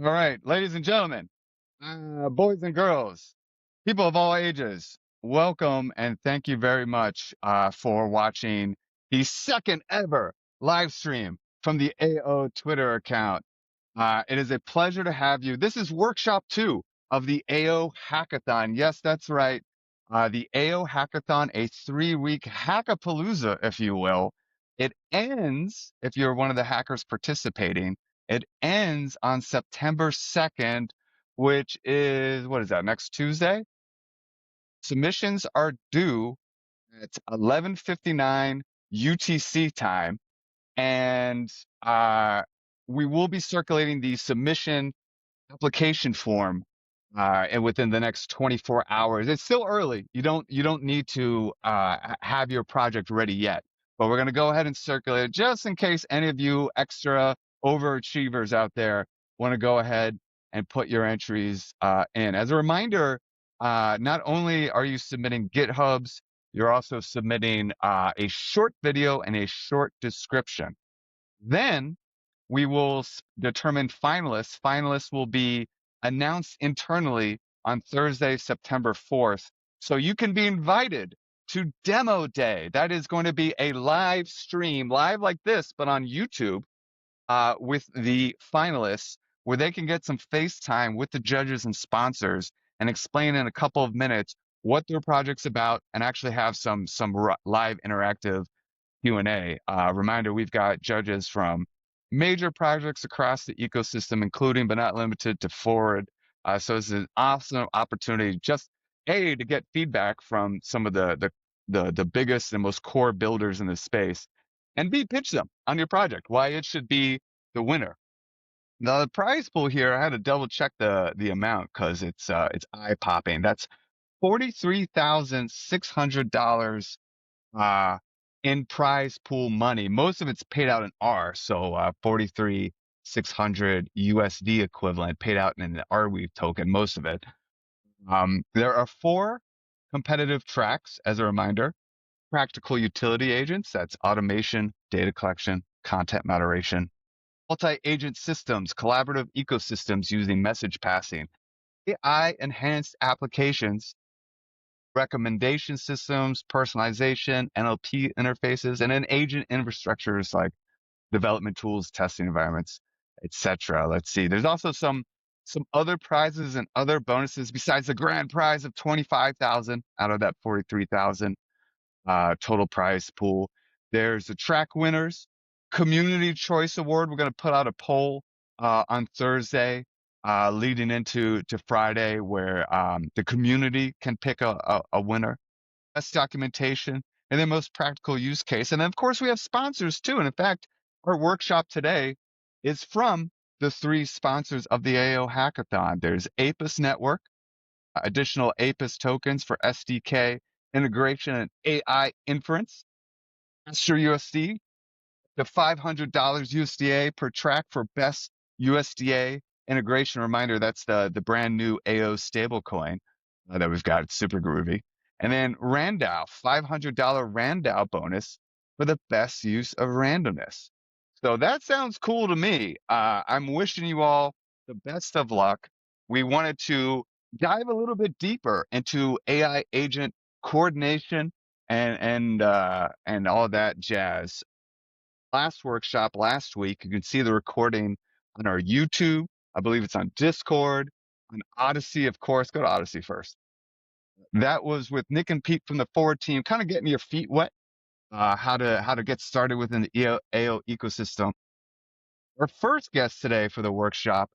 All right, ladies and gentlemen, boys and girls, people of all ages, welcome and thank you very much for watching the second ever live stream from the AO Twitter account. It is a pleasure to have you. This is workshop 2 of the AO Hackathon. Yes, that's right. The AO Hackathon, a 3-week hackapalooza, if you will. It ends, if you're one of the hackers participating, it ends on September 2nd, which is, what is that, next Tuesday? Submissions are due at 11:59 UTC time, and we will be circulating the submission application form and within the next 24 hours. It's still early. You don't need to have your project ready yet, but we're going to go ahead and circulate it just in case any of you extra overachievers out there want to go ahead and put your entries in. As a reminder, not only are you submitting GitHubs, you're also submitting a short video and a short description. Then we will determine finalists. Finalists will be announced internally on Thursday, September 4th. So you can be invited to Demo Day. That is going to be a live stream, live like this, but on YouTube with the finalists, where they can get some FaceTime with the judges and sponsors and explain in a couple of minutes what their project's about and actually have some live interactive Q&A. Reminder, we've got judges from major projects across the ecosystem, including but not limited to Forward. So it's an awesome opportunity just to get feedback from some of the biggest and most core builders in this space, and pitch them on your project, why it should be the winner. Now the prize pool here, I had to double check the amount because it's eye popping. That's $43,600 in prize pool money. Most of it's paid out in R, so 43,600 USD equivalent paid out in an Arweave token, most of it. There are 4 competitive tracks, as a reminder. Practical utility agents, that's automation, data collection, content moderation. Multi-agent systems, collaborative ecosystems using message passing. AI enhanced applications, recommendation systems, personalization, NLP interfaces, and then agent infrastructures like development tools, testing environments, etc. Let's see. There's also some other prizes and other bonuses besides the grand prize of 25,000 out of that 43,000 total prize pool. There's the track winners, community choice award. We're going to put out a poll on Thursday, leading into Friday, where the community can pick a winner. Best documentation, and then most practical use case. And then, of course, we have sponsors too. And in fact, our workshop today is from the 3 sponsors of the AO Hackathon. There's Apus Network, additional Apus tokens for SDK integration and AI inference. AstroUSD, the $500 USDA per track for best USDA integration. Reminder, that's the brand new AO stablecoin that we've got. It's super groovy. And then RandAO, $500 RandAO bonus for the best use of randomness. So that sounds cool to me. I'm wishing you all the best of luck. We wanted to dive a little bit deeper into AI agent coordination and all that jazz. Last workshop last week, you can see the recording on our YouTube. I believe it's on Discord, on Odyssey, of course. Go to Odyssey first. That was with Nick and Pete from the Forward team, kind of getting your feet wet, how to get started within the AO ecosystem. Our first guest today for the workshop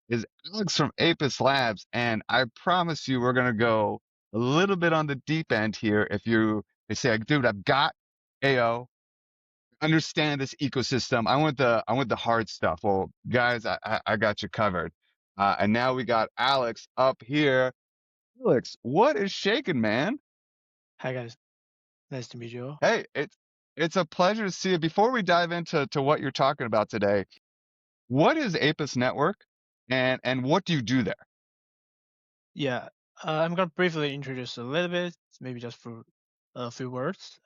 is Alex from Apus Labs, and I promise you we're going to go a little bit on the deep end here. If you say, dude, I've got AO, understand this ecosystem. I want the hard stuff. Well, guys, I got you covered. And now we got Alex up here. Alex, what is shaking, man? Hi guys, nice to meet you all. Hey, it's a pleasure to see you. Before we dive into what you're talking about today, what is Apus Network, and what do you do there? Yeah, I'm gonna briefly introduce a little bit, maybe just for a few words.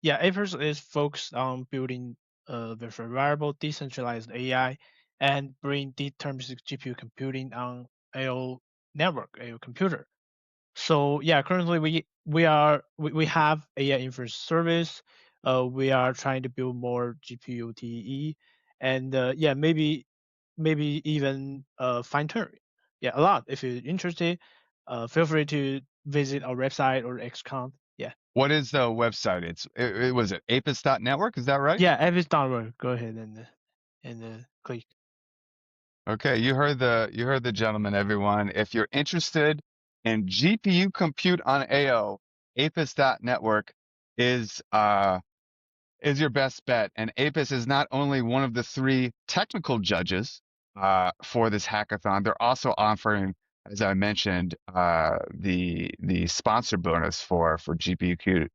Yeah, Apus is focused on building the reliable decentralized AI and bring deterministic GPU computing on AO network, AO computer. So yeah, currently we have AI inference service. We are trying to build more GPU TEE, and yeah, maybe even fine tune. Yeah, a lot. If you're interested, feel free to visit our website or XConf. Yeah. What is the website? It was it Apus.network? Is that right? Yeah, Apus.network. Go ahead and click. Okay, you heard the gentleman, everyone. If you're interested in GPU compute on AO, Apus.network is is your best bet. And Apus is not only one of the three technical judges for this hackathon, they're also offering, as I mentioned, the sponsor bonus for GPU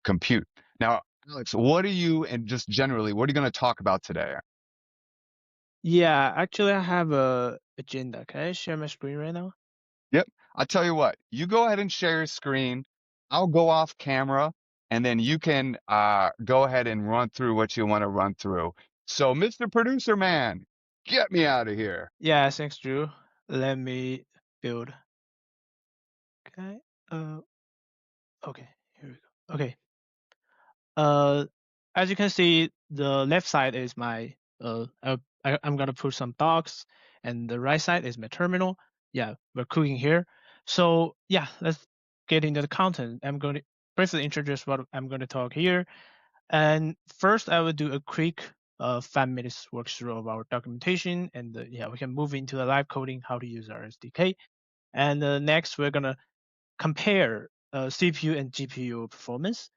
compute. Now, Alex, what are you, and just generally, what are you going to talk about today? Yeah, actually, I have a agenda. Can I share my screen right now? Yep. I'll tell you what, you go ahead and share your screen. I'll go off camera and then you can go ahead and run through what you want to run through. So, Mr. Producer Man, get me out of here. Yeah, thanks, Drew. Let me build. Okay. Uh, okay. Here we go. Okay. Uh, as you can see, the left side is my I'm gonna put some docs, and the right side is my terminal. Yeah, we're cooking here. So yeah, let's get into the content. I'm going to briefly introduce what I'm going to talk here. And first, I will do a quick 5 minutes walkthrough of our documentation, and yeah, we can move into the live coding, how to use our SDK. And next, we're gonna compare CPU and GPU performance.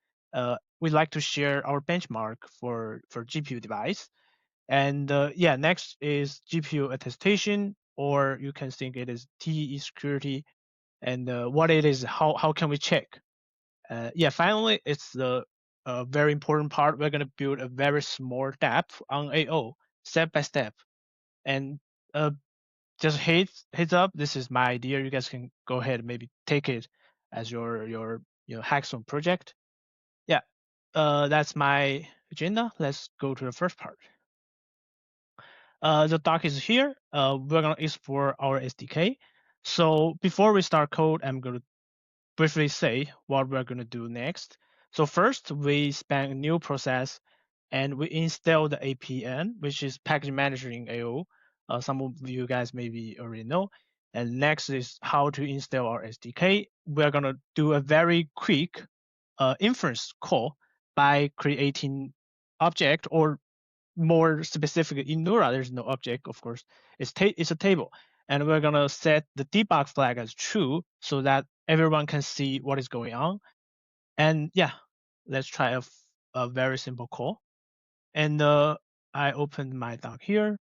We like to share our benchmark for GPU device. And yeah, next is GPU attestation, or you can think it is TE security, and what it is, how can we check? Yeah, finally, it's the very important part. We're gonna build a very small dApp on AO, step by step, and just heads up. This is my idea. You guys can go ahead and maybe take it as your hackathon project. Yeah, that's my agenda. Let's go to the first part. The doc is here. We're gonna explore our SDK. So before we start code, I'm gonna briefly say what we're gonna do next. So first, we span a new process, and we install the APN, which is package manager in AO. Some of you guys maybe already know. And next is how to install our SDK. We're gonna do a very quick inference call by creating object, or more specific in Nura, there's no object, of course. It's a table. And we're gonna set the debug flag as true so that everyone can see what is going on. And yeah, let's try a very simple call. And I opened my doc here.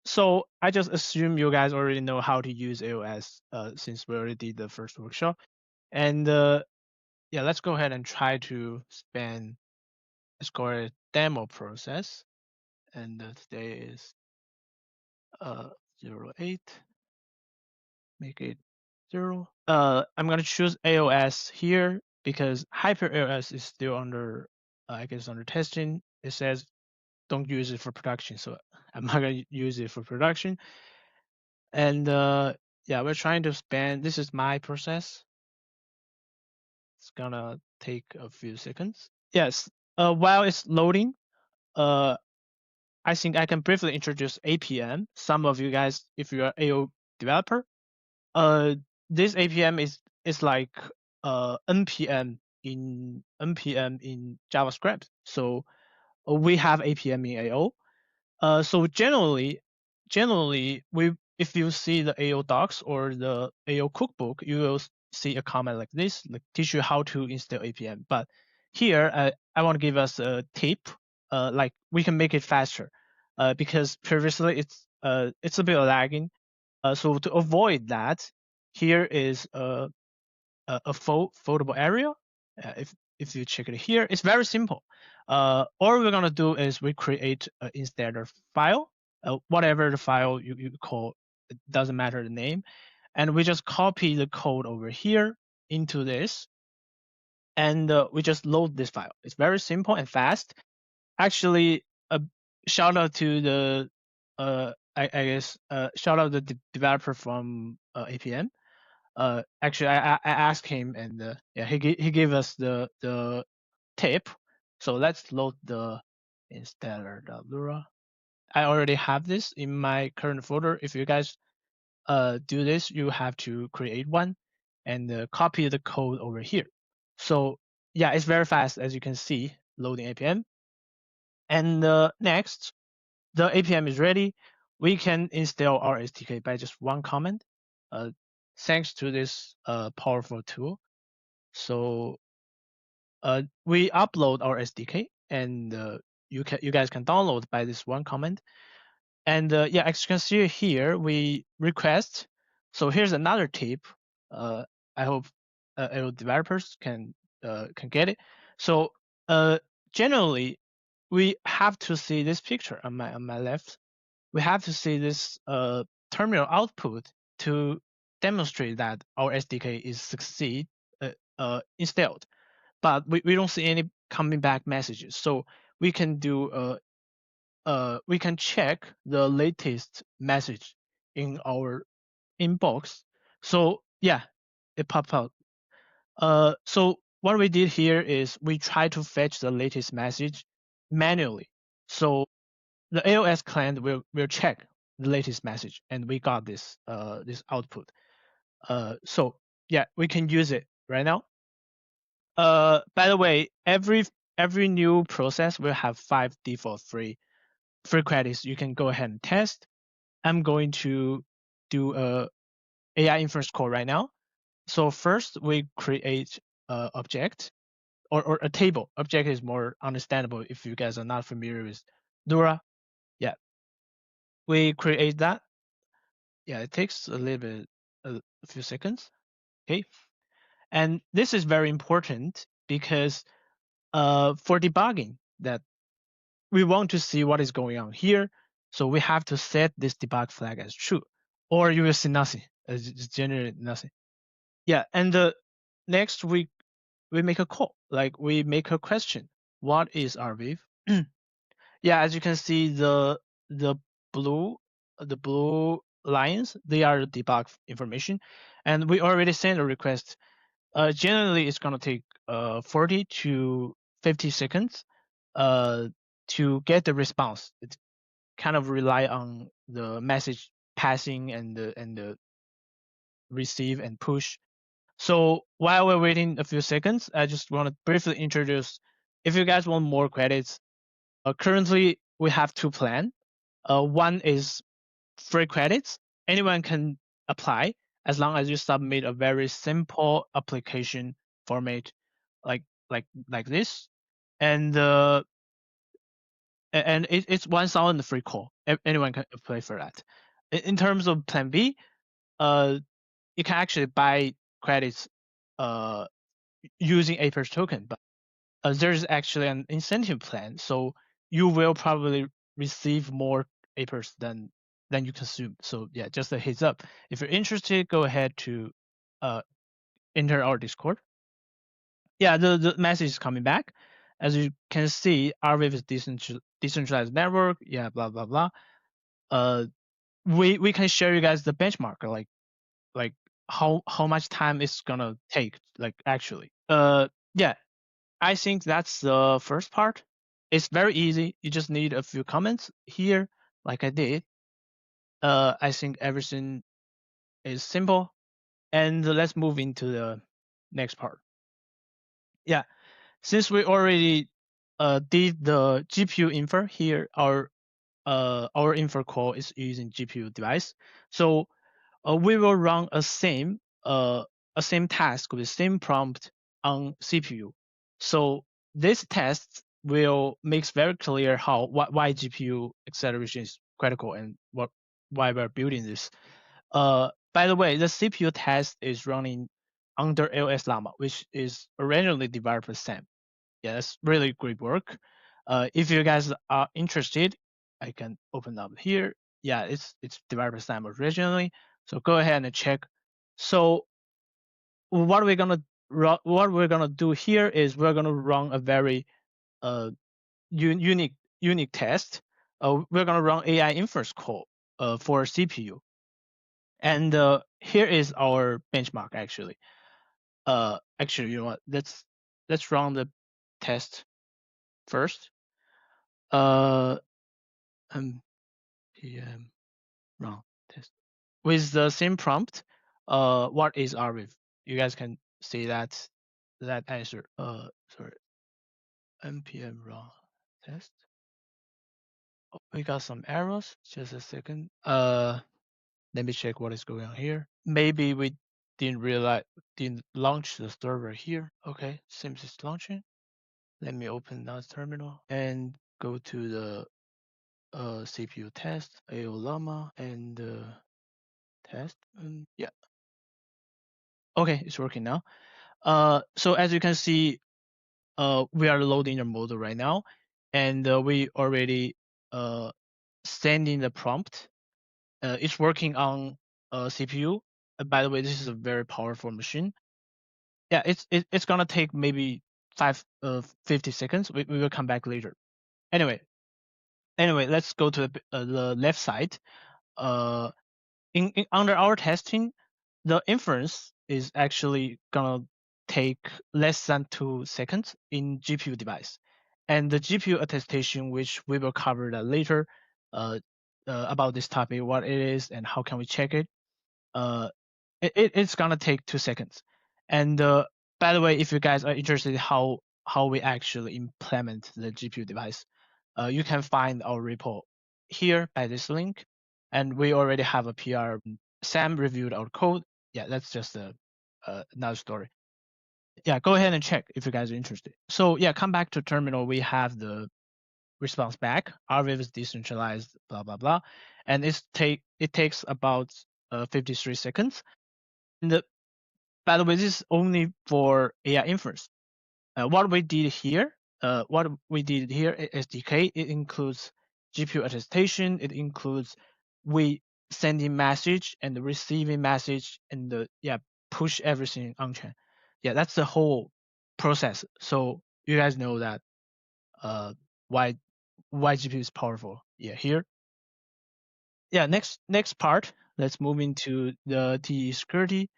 So I just assume you guys already know how to use AOS since we already did the first workshop. And yeah, let's go ahead and try to span, let's call it demo process. And today is 08, make it 0. I'm gonna choose AOS here because Hyper AOS is still under, I guess, under testing. It says don't use it for production, so I'm not gonna use it for production. And yeah, we're trying to span. This is my process. It's gonna take a few seconds. Yes. While it's loading, I think I can briefly introduce APM. Some of you guys, if you are AO developer, this APM is like npm in JavaScript. So we have APM in AO. So generally, we if you see the AO docs or the AO cookbook, you will see a comment like this, like teach you how to install APM. But here, I want to give us a tip, like we can make it faster, because previously it's a bit lagging. So to avoid that, here is a foldable area. If you check it here, it's very simple. All we're gonna do is we create an instance file, whatever the file you call, it doesn't matter the name, and we just copy the code over here into this, and we just load this file. It's very simple and fast. Actually, a shout out to the I guess shout out the developer from APM. Actually, I asked him, and yeah, he gave us the tip. So let's load the installer Lura. I already have this in my current folder. If you guys do this, you have to create one and copy the code over here. So yeah, it's very fast, as you can see, loading APM. And next, the APM is ready. We can install our SDK by just one command, thanks to this powerful tool. So we upload our SDK, and you guys can download by this one command. And yeah, as you can see here, we request. So here's another tip. I hope AO developers can get it. So generally, we have to see this picture on my left. We have to see this terminal output to demonstrate that our SDK is installed. But we don't see any coming back messages. So we can do we can check the latest message in our inbox. So yeah, it popped out. So what we did here is we try to fetch the latest message manually. So the AOS client will check the latest message, and we got this this output. So yeah, we can use it right now. By the way, every new process will have 5 default free credits. You can go ahead and test. I'm going to do a AI inference call right now. So first we create a object or a table. Object is more understandable if you guys are not familiar with Dura. Yeah, we create that. Yeah, it takes a little bit, a few seconds. Okay, and this is very important because for debugging that we want to see what is going on here. So we have to set this debug flag as true, or you will see nothing. It's generate nothing. Yeah, and next we make a call, like we make a question. What is RViv? Yeah, as you can see, the blue lines, they are the debug information, and we already sent a request. Generally, it's gonna take 40 to 50 seconds to get the response. It kind of rely on the message passing and the receive and push. So while we're waiting a few seconds, I just want to briefly introduce. If you guys want more credits, currently we have 2 plans. One is free credits. Anyone can apply as long as you submit a very simple application format, like this, and it's 1,000 free call. Anyone can apply for that. In terms of Plan B, you can actually buy credits using Apus token, but there's actually an incentive plan, so you will probably receive more Apus than you consume. So yeah, just a heads up. If you're interested, go ahead to enter our Discord. Yeah, the message is coming back. As you can see, RWave is decentralized network. Yeah, blah blah blah. We can share you guys the benchmark, like how much time it's gonna take, like actually. Yeah, I think that's the first part. It's very easy. You just need a few comments here, like I did. I think everything is simple. And let's move into the next part. Yeah, since we already did the GPU infer here, our infer call is using GPU device. So we will run a same task with same prompt on CPU. So this test will makes very clear why GPU acceleration is critical and why we're building this. By the way, the CPU test is running under LS Llama, which is originally developer Sam. Yeah, that's really great work. If you guys are interested, I can open up here. Yeah, it's developer Sam originally. So go ahead and check. So what we're gonna do here is we're gonna run a very unique test. we're gonna run AI inference code for CPU. And here is our benchmark actually. Actually, you know what? Let's run the test first. npm run test with the same prompt. What is our ref? You guys can see that answer. Sorry. npm run test. Oh, we got some errors. Just a second. Let me check what is going on here. Maybe we didn't launch the server here. Okay, seems it's launching. Let me open that terminal and go to the CPU test, AO llama, and test. Yeah. Okay, it's working now. So as you can see, we are loading the model right now, and we already sending the prompt. It's working on CPU. By the way, this is a very powerful machine. Yeah, it's gonna take maybe 50 seconds. We will come back later. Anyway, let's go to the left side. In under our testing, the inference is actually gonna take less than 2 seconds in GPU device, and the GPU attestation, which we will cover that later, about this topic, what it is and how can we check it. It's gonna take 2 seconds. And by the way, if you guys are interested how we actually implement the GPU device, you can find our repo here by this link. And we already have a PR. Sam reviewed our code. Yeah, that's just another story. Yeah, go ahead and check if you guys are interested. So yeah, come back to terminal. We have the response back. RWave is decentralized, blah blah blah, and it takes about 53 seconds. And by the way, this is only for AI inference. What we did here SDK, it includes GPU attestation, it includes we sending message and receiving message and push everything on chain. Yeah, that's the whole process. So you guys know that why GPU is powerful. Yeah, here. Yeah, next part. Let's move into the TE security.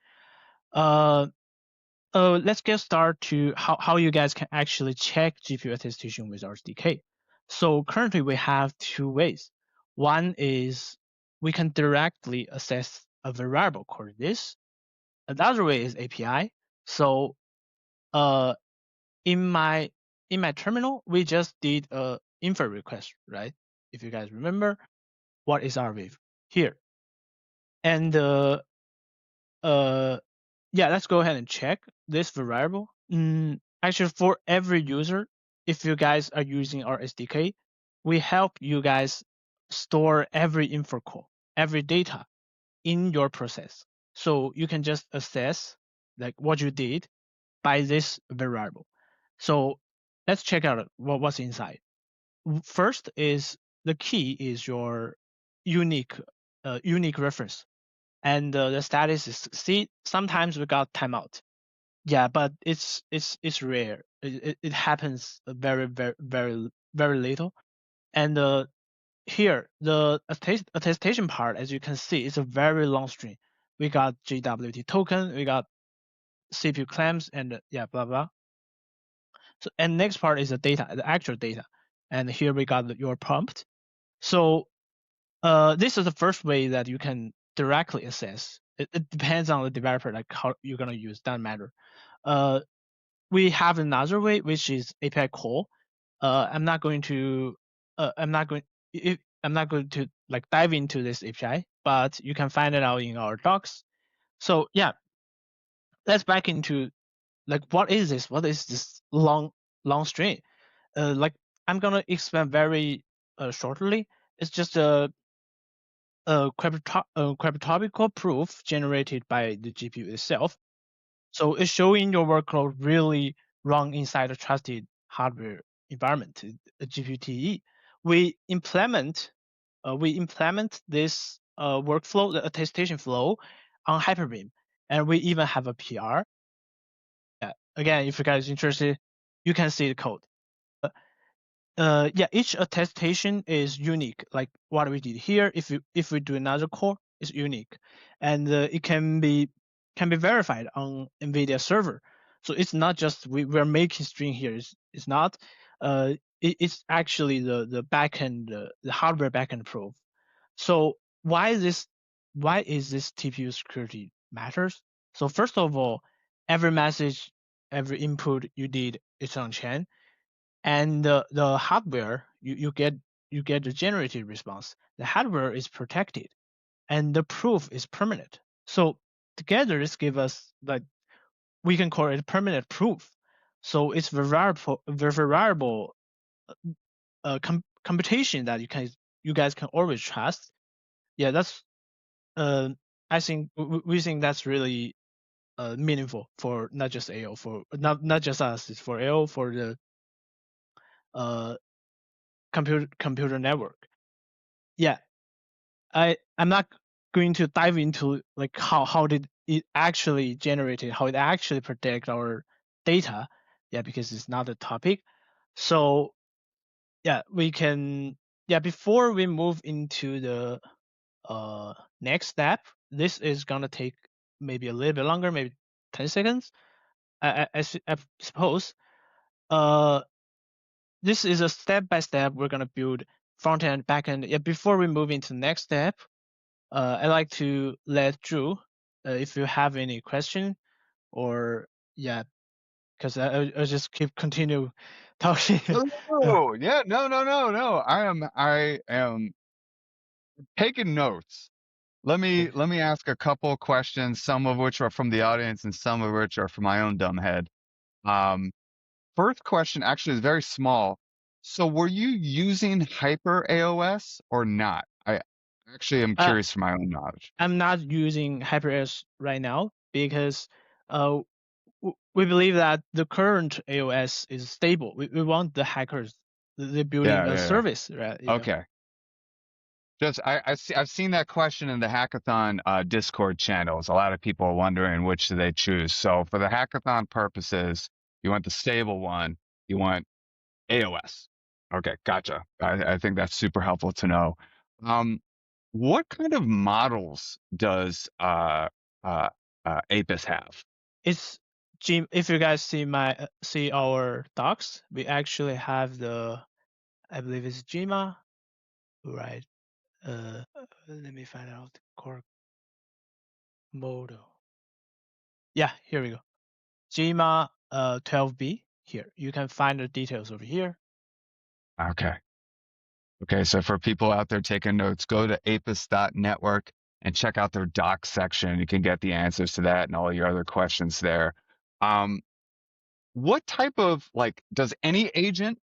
Let's get started to how you guys can actually check GPU attestation with RSDK. So currently we have two ways. One is we can directly access a variable called this. Another way is API. So in my terminal, we just did a infer request, right? If you guys remember, what is our wave here? And yeah, let's go ahead and check this variable. Actually, for every user, if you guys are using our SDK, we help you guys store every info call, every data in your process. So you can just assess like what you did by this variable. So let's check out what's inside. First is the key is your unique reference. And the status is see. Sometimes we got timeout. Yeah, but it's rare. It happens very little. And here the attestation part, as you can see, is a very long string. We got JWT token, we got CPU claims, and yeah, blah blah. So and next part is the data, the actual data. And here we got your prompt. So this is the first way that you can directly assess. It depends on the developer, like how you're gonna use, doesn't matter. We have another way, which is API call. I'm not going to like dive into this API, but you can find it out in our docs. So yeah, let's back into like what is this? What is this long string? Like I'm gonna explain very shortly. It's just a cryptographical proof generated by the GPU itself. So it's showing your workload really run inside a trusted hardware environment, a GPU-TE. We implement this workflow, the attestation flow, on Hyperbeam, and we even have a PR. Yeah. Again, if you guys are interested, you can see the code. yeah, each attestation is unique. Like what we did here, if we do another core, it's unique, and it can be verified on NVIDIA server. So it's not just we're making string here. It's not. It's actually the backend, the hardware backend proof. So why is this TPU security matters? So first of all, every message, every input you did is on chain, and the hardware you get the generated response. The hardware is protected, and the proof is permanent. So together, this gives us, like, we can call it permanent proof. So it's variable computation that you guys can always trust. Yeah, that's I think we think that's really meaningful for not just AO, for not just us, it's for AO, for the uh computer network. Yeah, I'm not going to dive into like how did it actually generate it, how it actually protect our data. Yeah, because it's not a topic. So yeah, we can, yeah, before we move into the next step, this is gonna take maybe a little bit longer, maybe 10 seconds. I suppose. Uh, this is a step by step. We're gonna build front end, back end. Yeah, before we move into the next step, I'd like to let Drew, if you have any question, or yeah, because I just keep continue talking. Oh, yeah, no. I am taking notes. Okay. Let me ask a couple questions, some of which are from the audience and some of which are from my own dumb head. Um, First question actually is very small. So were you using Hyper AOS or not? I actually am Uh, curious for my own knowledge. I'm not using HyperOS right now because uh, we believe that the current AOS is stable. We want the hackers, they're building Yeah, a yeah, yeah. service, right? Yeah. Okay. Just I've seen that question in the hackathon Discord channels. A lot of people are wondering which do they choose. So for the hackathon purposes, you want the stable one, you want AOS. Okay, gotcha. I think that's super helpful to know. Um, what kind of models does uh, Apis have? It's Jim. If you guys see our docs, we actually have I believe it's Jima, right? Let me find out the core model. Yeah, here we go. Jima 12B. Here, you can find the details over here. Okay. Okay, so for people out there taking notes, go to apis.network and check out their docs section. You can get the answers to that and all your other questions there. Um, what type of like does any agent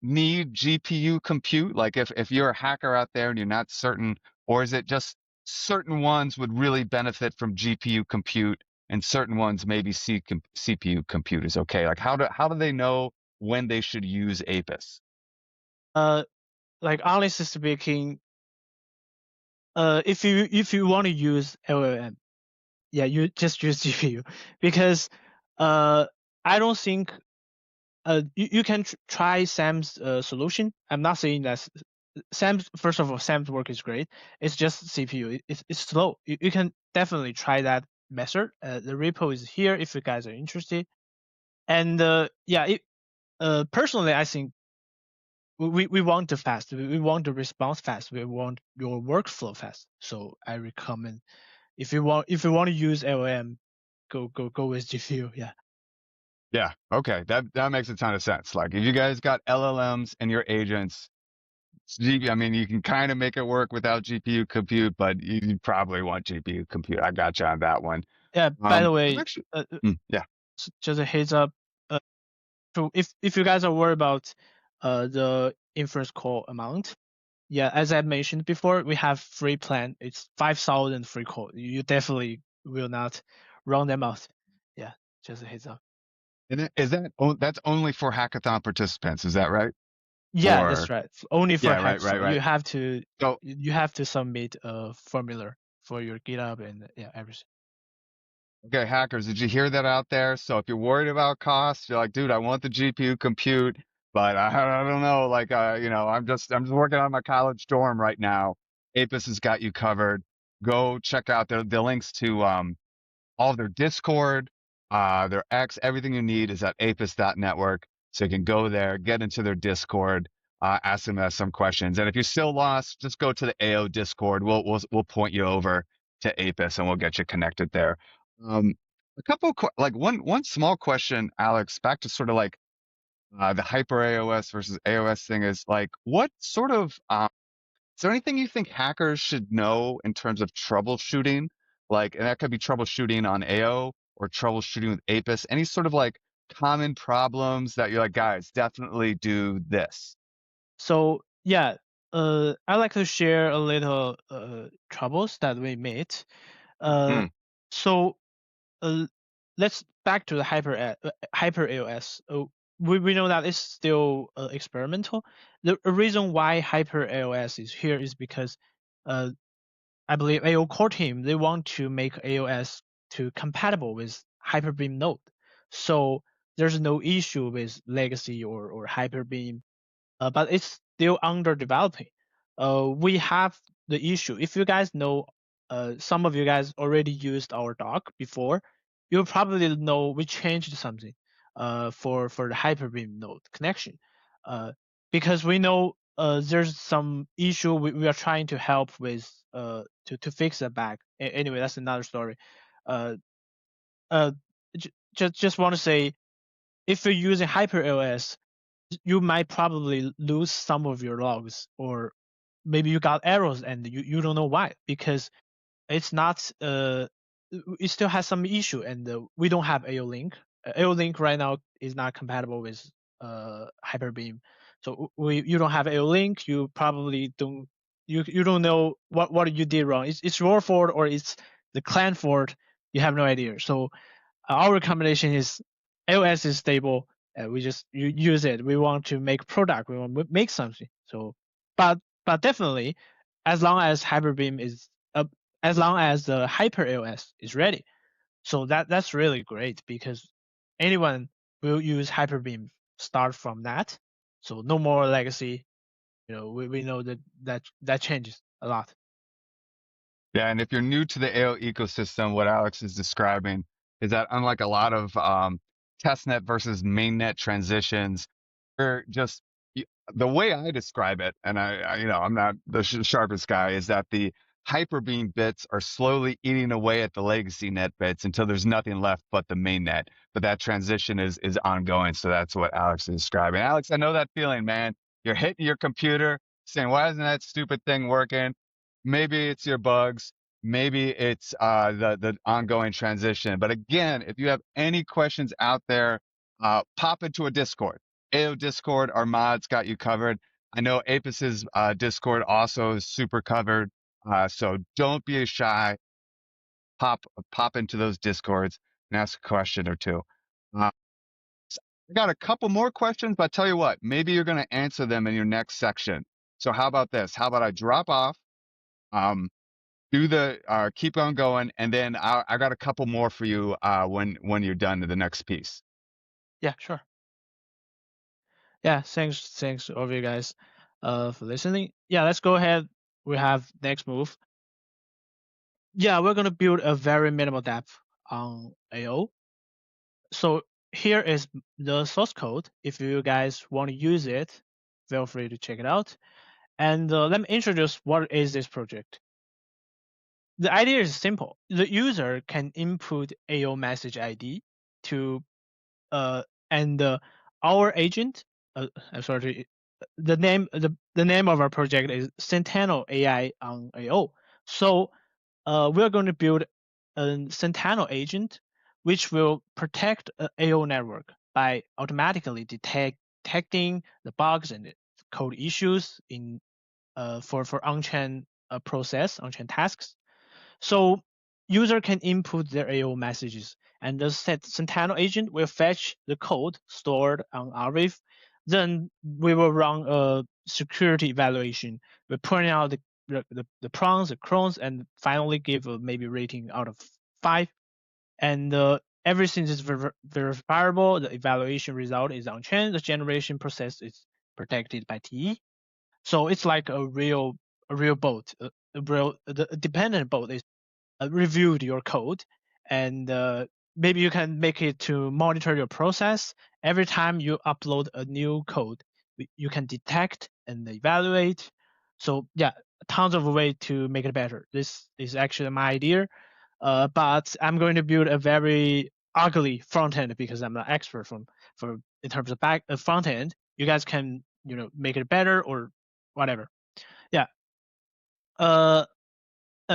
need GPU compute? Like if you're a hacker out there and you're not certain, or is it just certain ones would really benefit from GPU compute and certain ones maybe CPU compute is okay? Like how do they know when they should use Apis? Uh, like honestly speaking, if you want to use LLM, yeah, you just use GPU because I don't think you can try Sam's solution. I'm not saying that Sam's, first of all, Sam's work is great. It's just CPU. It's slow. You can definitely try that method. The repo is here if you guys are interested. And yeah, personally, I think we want the fast. We want the response fast. We want your workflow fast. So I recommend, if you want to use LLM, go with GPU. Yeah. Yeah, okay. That makes a ton of sense. Like if you guys got LLMs and your agents, I mean, you can kind of make it work without GPU compute, but you probably want GPU compute. I got you on that one. Yeah. By the I'm way, actually, yeah. just a heads up. So if you guys are worried about the inference core amount, yeah, as I mentioned before, we have free plan. It's 5,000 free core. You definitely will not run them out. Yeah, just a heads up. And is that's only for hackathon participants? Is that right? Yeah, that's Or right. Only for yeah, hackathon. right. So You have to submit a formula for your GitHub and yeah, everything. okay, hackers, did you hear that out there? So if you're worried about cost, you're like, dude, I want the GPU compute. But I don't know, like, I'm just working on my college dorm right now. Apus has got you covered. Go check out the links to all of their Discord, their X, everything you need is at apus.network. So you can go there, get into their Discord, ask them some questions. And if you're still lost, just go to the AO Discord. We'll point you over to Apus and we'll get you connected there. Um, a couple like one small question, Alex, back to sort of like the hyper AOS versus AOS thing is like, what sort of is there anything you think hackers should know in terms of troubleshooting? Like, and that could be troubleshooting on AO or troubleshooting with Apis. Any sort of like common problems that you're like, guys, definitely do this. So yeah, I like to share a little troubles that we made. Uh, Hmm. so uh, let's back to the hyper AOS. We know that it's still experimental. The reason why hyper AOS is here is because uh, I believe AO core team they want to make AOS to compatible with Hyperbeam node. So there's no issue with legacy or Hyperbeam, but it's still under developing. We have the issue. If you guys know, some of you guys already used our doc before, you probably know we changed something for the Hyperbeam node connection, because we know there's some issue we are trying to help with to fix that bug. Anyway, that's another story. Uh, uh, just want to say, if you're using HyperOS, you might probably lose some of your logs, or maybe you got errors and you don't know why, because it's not it still has some issue, and we don't have AO link. AO link right now is not compatible with Hyperbeam, so you don't have AO link. You probably don't you don't know what you did wrong. It's your fault or it's the client fault. You have no idea. So our recommendation is iOS is stable. We just use it. We want to make product. We want to make something. So, but definitely, as long as Hyperbeam is as long as the Hyper iOS is ready. So that's really great, because anyone will use Hyperbeam. Start from that. So no more legacy. We know that changes a lot. Yeah, and if you're new to the AO ecosystem, what Alex is describing is that unlike a lot of testnet versus mainnet transitions, or just the way I describe it, and I'm not the sharpest guy, is that the hyperbeam bits are slowly eating away at the legacy net bits until there's nothing left but the main net. But that transition is ongoing. So that's what Alex is describing. Alex, I know that feeling, man. You're hitting your computer saying, why isn't that stupid thing working? Maybe it's your bugs. Maybe it's the ongoing transition. But again, if you have any questions out there, pop into a Discord. AO Discord, our mods got you covered. I know Apus's Discord also is super covered. So don't be shy. Pop into those Discords and ask a question or two. Uh, I got a couple more questions, but I tell you what, maybe you're going to answer them in your next section. So how about this? How about I drop off, um, do the keep on going, and then I got a couple more for you when you're done to the next piece. Yeah, sure. Yeah, thanks all of you guys for listening. Yeah, let's go ahead. We have next move. Yeah, we're gonna build a very minimal depth on AO. So here is the source code. If you guys want to use it, feel free to check it out. And let me introduce what is this project. The idea is simple. The user can input AO message ID to and our agent. I'm sorry. The name of our project is Sentinel AI on AO. So we're going to build a Sentinel agent which will protect AO network by automatically detecting the bugs and the code issues in for on-chain on-chain tasks. So user can input their AO messages, and the Sentinel agent will fetch the code stored on Arviv. Then we will run a security evaluation. We point out the prongs, the clones, and finally give a maybe rating out of 5. And everything is verifiable. The evaluation result is on chain. The generation process is protected by TE. So it's like a real bot, the dependent bot is reviewed your code, and maybe you can make it to monitor your process. Every time you upload a new code, you can detect and evaluate. So yeah, tons of way to make it better. This is actually my idea, but I'm going to build a very ugly front end because I'm an expert for in terms of back front end. You guys can make it better or whatever. Yeah.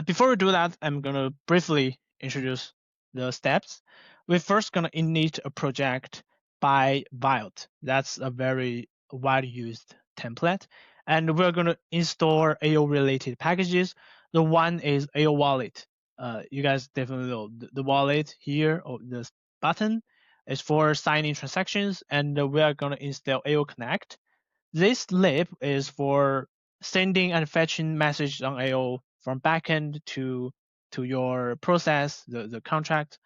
Before we do that, I'm gonna briefly introduce the steps. We're first gonna init a project by Vault. That's a very wide used template. And we're gonna install AO related packages. The one is AO wallet. You guys definitely know the wallet here, or this button is for signing transactions, and we are gonna install AO Connect. This lib is for sending and fetching messages on AO from backend to your process, the contract.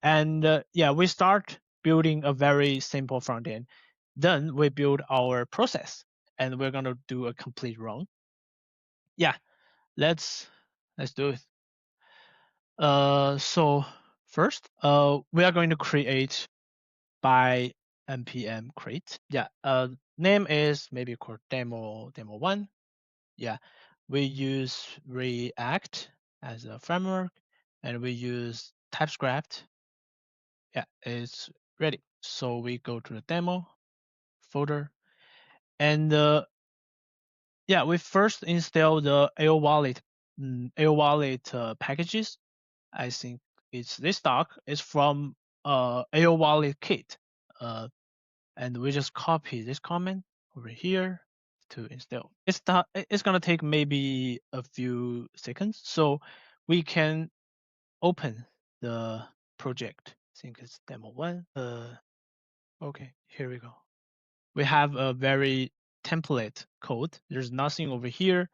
And yeah, we start building a very simple front end. Then we build our process, and we're gonna do a complete run. Yeah, let's do it. So first, we are going to create by npm create. Yeah, name is maybe called demo1. Yeah, we use React as a framework, and we use TypeScript. Yeah, it's ready. So we go to the demo folder, and yeah, we first install the AO Wallet packages. I think it's this doc. It's from AO Wallet kit, and we just copy this comment over here to install. It's gonna take maybe a few seconds, so we can open the project. I think it's demo one. Okay, here we go. We have a very template code. There's nothing over here,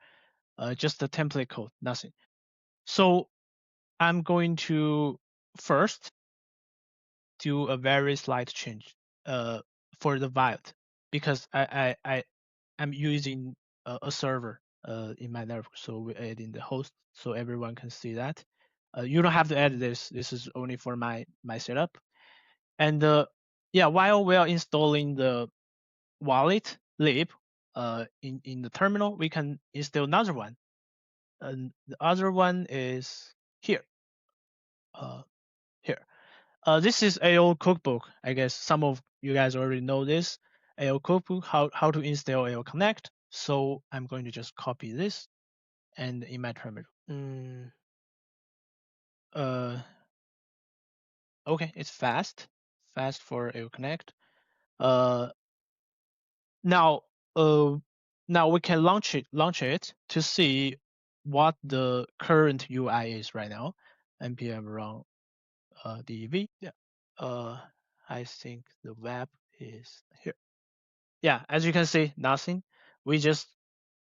just the template code, nothing. So I'm going to first do a very slight change for the Vault, because I'm using a server in my network, so we add in the host so everyone can see that. You don't have to add this. This is only for my setup. And yeah, while we are installing the wallet lib in the terminal, we can install another one. And the other one is here. Here. This is AO Cookbook. I guess some of you guys already know this. AO Cookbook, how to install AO Connect. So I'm going to just copy this and in my terminal. Okay, it's fast for AO Connect. Now we can launch it to see what the current UI is right now. npm run dev. Yeah. I think the web is here. Yeah, as you can see, nothing. We just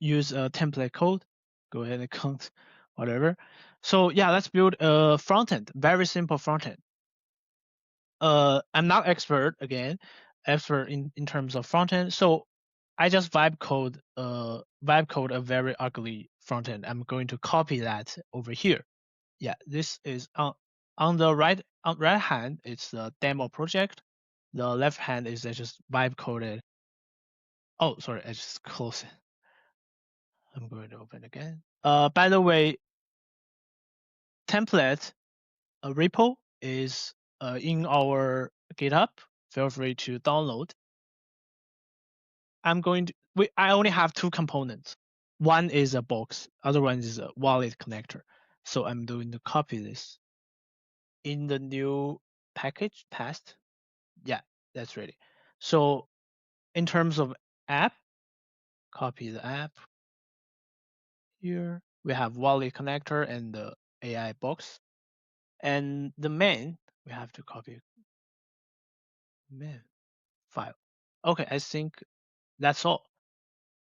use a template code. Go ahead and count whatever. So yeah, let's build a front end. Very simple front end. I'm not expert in terms of front end. So I just vibe code a very ugly front end. I'm going to copy that over here. Yeah, this is on the right hand, it's the demo project. The left hand is just vibe coded. Oh, sorry, I just closed it. I'm going to open again. By the way, template repo is in our GitHub. Feel free to download. I only have two components. One is a box, other one is a wallet connector. So I'm going to copy this in the new package test. Yeah, that's ready. So in terms of app, copy the app here. We have wallet connector and the AI box. And the main, we have to copy main file. Okay, I think that's all.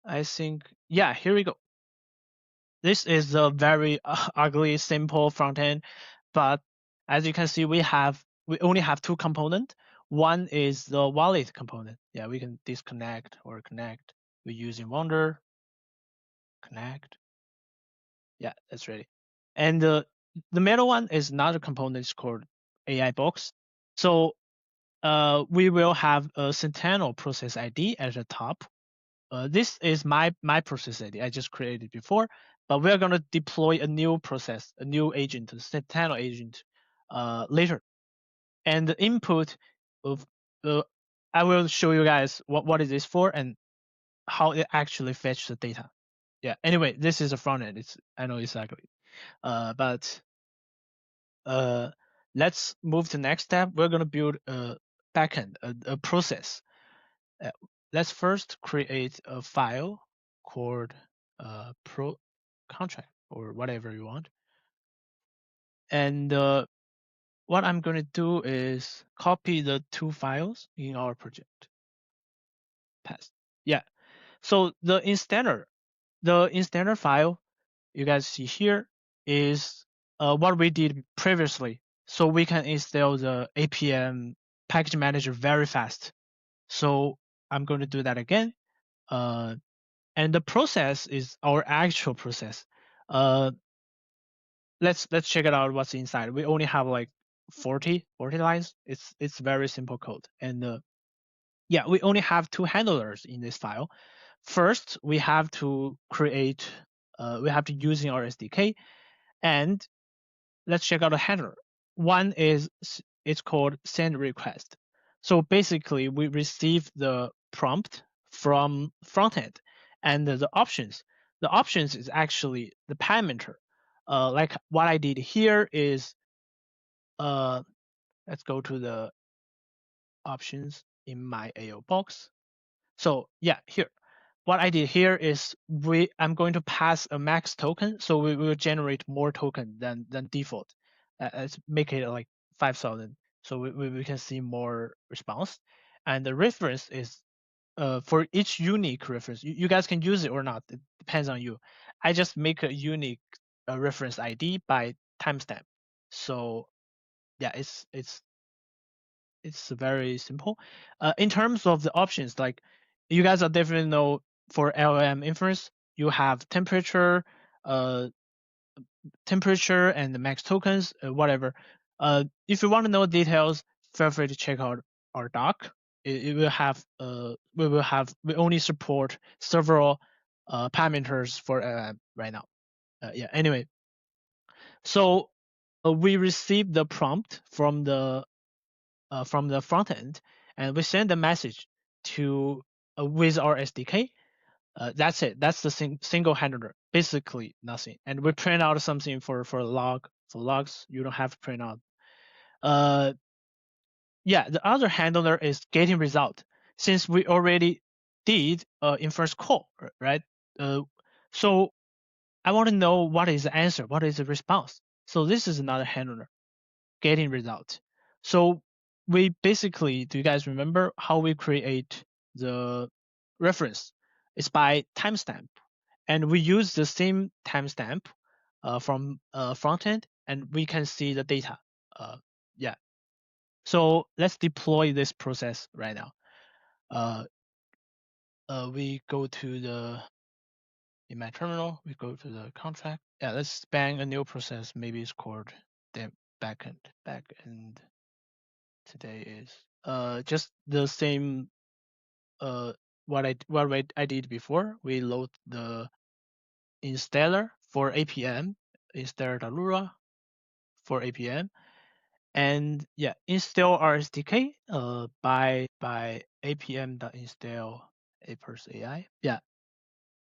I think, yeah, here we go. This is a very ugly, simple front end, but as you can see, we have we only have two components. One is the wallet component. Yeah, we can disconnect or connect. We're using Wonder, connect. Yeah, that's ready. And the middle one is another component. It's called AI box. So we will have a Sentinel process ID at the top. This is my process ID. I just created before, but we're gonna deploy a new process, a new agent, a Sentinel agent, later. And the input of I will show you guys what is this for and how it actually fetch the data. Yeah. Anyway, this is a front end. I know exactly. But let's move to the next step. We're gonna build a backend, a process. Let's first create a file called pro contract or whatever you want. And what I'm going to do is copy the two files in our project. Paste. Yeah. So the instancer file you guys see here is what we did previously. So we can install the APM package manager very fast. So I'm going to do that again. And the process is our actual process. Let's check it out what's inside. We only have like 40 lines. It's very simple code. And yeah, we only have two handlers in this file. First, we have to create, we have to using our SDK, and let's check out the handler. One is, it's called send request. So basically, we receive the prompt from frontend, and the options. The options is actually the parameter. Like what I did here is, let's go to the options in my AO box. So yeah, here, what I did here is I'm going to pass a max token, so we will generate more token than default. Let's make it like 5,000, so we can see more response. And the reference is for each unique reference. You guys can use it or not. It depends on you. I just make a unique reference ID by timestamp. So yeah, it's very simple. In terms of the options, like you guys are definitely know for LLM inference, you have temperature, temperature and the max tokens, whatever. If you want to know details, feel free to check out our doc. It will have, we only support several parameters for LLM right now. Yeah. Anyway, so we received the prompt from the front end, and we send a message to with our SDK. That's it. That's the single handler. Basically nothing. And we print out something for log. For logs, you don't have to print out. Yeah, the other handler is getting result. Since we already did in first call, right? So I want to know what is the answer, what is the response. So this is another handler, getting result. So we basically, do you guys remember how we create the reference? It's by timestamp, and we use the same timestamp from frontend, and we can see the data. Yeah. So let's deploy this process right now. We go to the, in my terminal, we go to the contract. Yeah, let's bang a new process. Maybe it's called the backend. Backend today is just the same what I did before. We load the installer for APM, installer Dalura for APM, and yeah, install our SDK by apm.install Apus AI. Yeah,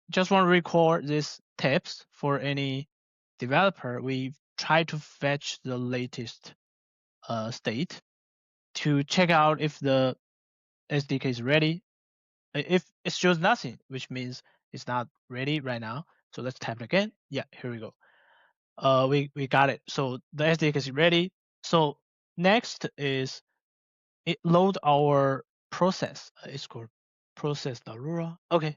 just want to record these tips for any developer. We try to fetch the latest state to check out if the SDK is ready. If it shows nothing, which means it's not ready right now. So let's tap it again. Yeah, here we go. We got it. So the SDK is ready. So next is it load our process. It's called process.lua. Okay.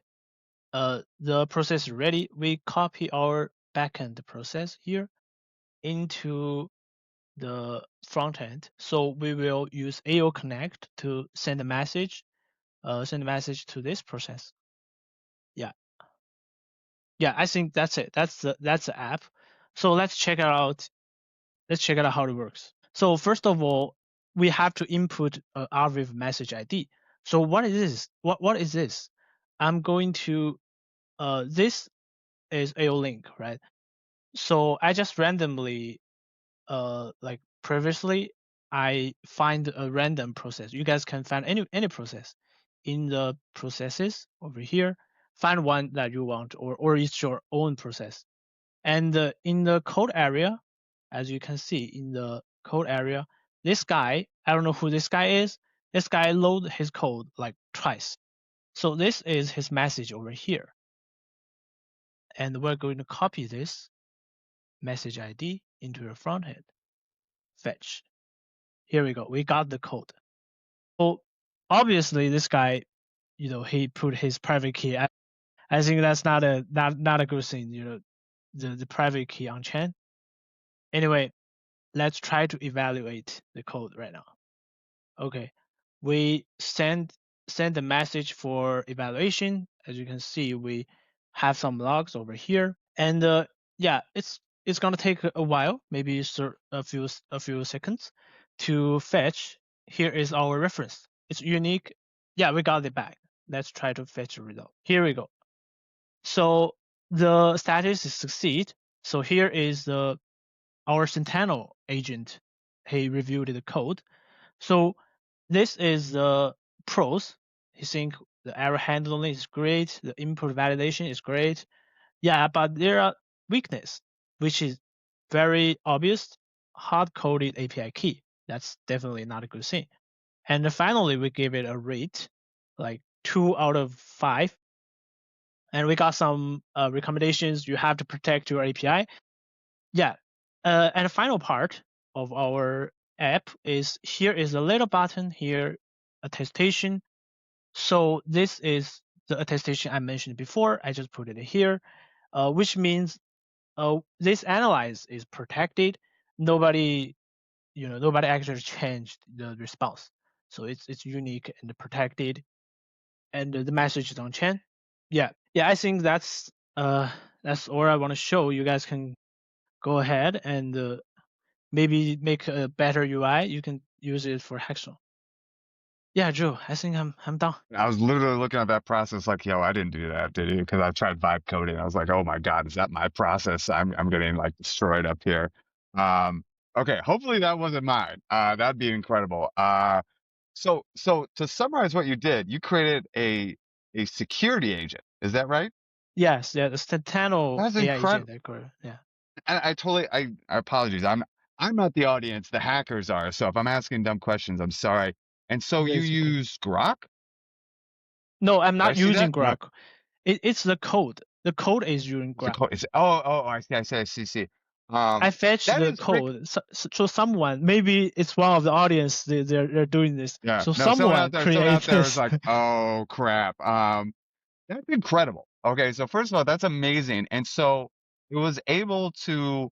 The process is ready. We copy our backend process here into the front end. So we will use AO Connect to send a message to this process. Yeah. Yeah, I think that's it. That's the app. So let's check it out. Let's check out how it works. So first of all, we have to input Arviv message ID. So what is this? What is this? I'm going to this is AO link, right? So I just randomly like previously I find a random process. You guys can find any process in the processes over here. Find one that you want, or it's your own process. And in the code area, as you can see in the code area, this guy, I don't know who this guy is. This guy load his code like twice. So this is his message over here. And we're going to copy this message ID into your front end. Fetch. Here we go. We got the code. So obviously this guy, he put his private key. I think that's not a good thing, the private key on chain. Anyway, let's try to evaluate the code right now. Okay, we send the message for evaluation. As you can see, we have some logs over here, and yeah, it's gonna take a while, maybe a few seconds to fetch. Here is our reference. It's unique. Yeah, we got it back. Let's try to fetch the result. Here we go. So the status is succeed. So here is our Sentinel agent. He reviewed the code. So this is the pros. He think the error handling is great. The input validation is great. Yeah, but there are weakness, which is very obvious. Hard-coded API key. That's definitely not a good thing. And finally, we give it a rate, like 2 out of 5. And we got some recommendations. You have to protect your API. Yeah. And the final part of our app is here is a little button here, attestation. So this is the attestation I mentioned before. I just put it here, which means this analyze is protected. Nobody actually changed the response. So it's unique and protected, and the message is on chain. Yeah, I think that's all I want to show. You guys can go ahead and maybe make a better UI. You can use it for Hackathon. Yeah, Joe, I think I'm done. I was literally looking at that process like, yo, I didn't do that, did you? Because I tried vibe coding. I was like, oh my God, is that my process? I'm getting like destroyed up here. Okay, hopefully that wasn't mine. That'd be incredible. So to summarize what you did, you created a security agent. Is that right? Yes, yeah, the Stantano That's AI agent. incredible. Yeah. And I apologize. I'm not the audience. The hackers are. So if I'm asking dumb questions, I'm sorry. And so Okay, you it's okay. use Grok? No, I'm Did I not see using that? No. Grok. It's the code. The code is using It's a Grok. code. Oh, I see. I fetched That the is frick. code. So someone, maybe it's one of the audience. They're doing this. Yeah. So No, someone someone create out there is this. like, oh crap. That's incredible. Okay. So first of all, that's amazing. And so it was able to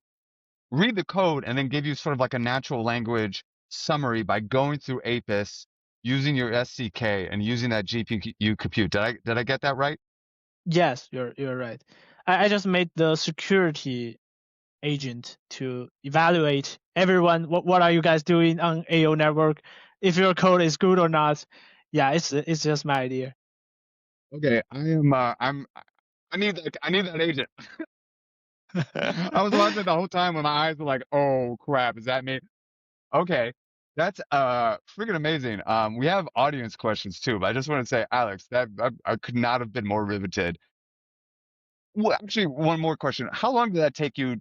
read the code and then give you sort of like a natural language summary by going through Apus, using your SCK and using that GPU compute. Did I get that right? Yes, you're right. I just made the security agent to evaluate everyone. What are you guys doing on AO network? If your code is good or not. Yeah, it's just my idea. Okay. I need that agent. I was watching the whole time when my eyes were like, "Oh crap, is that me?" Okay, that's freaking amazing. We have audience questions too, but I just want to say, Alex, that I could not have been more riveted. Well, actually, one more question: how long did that take you?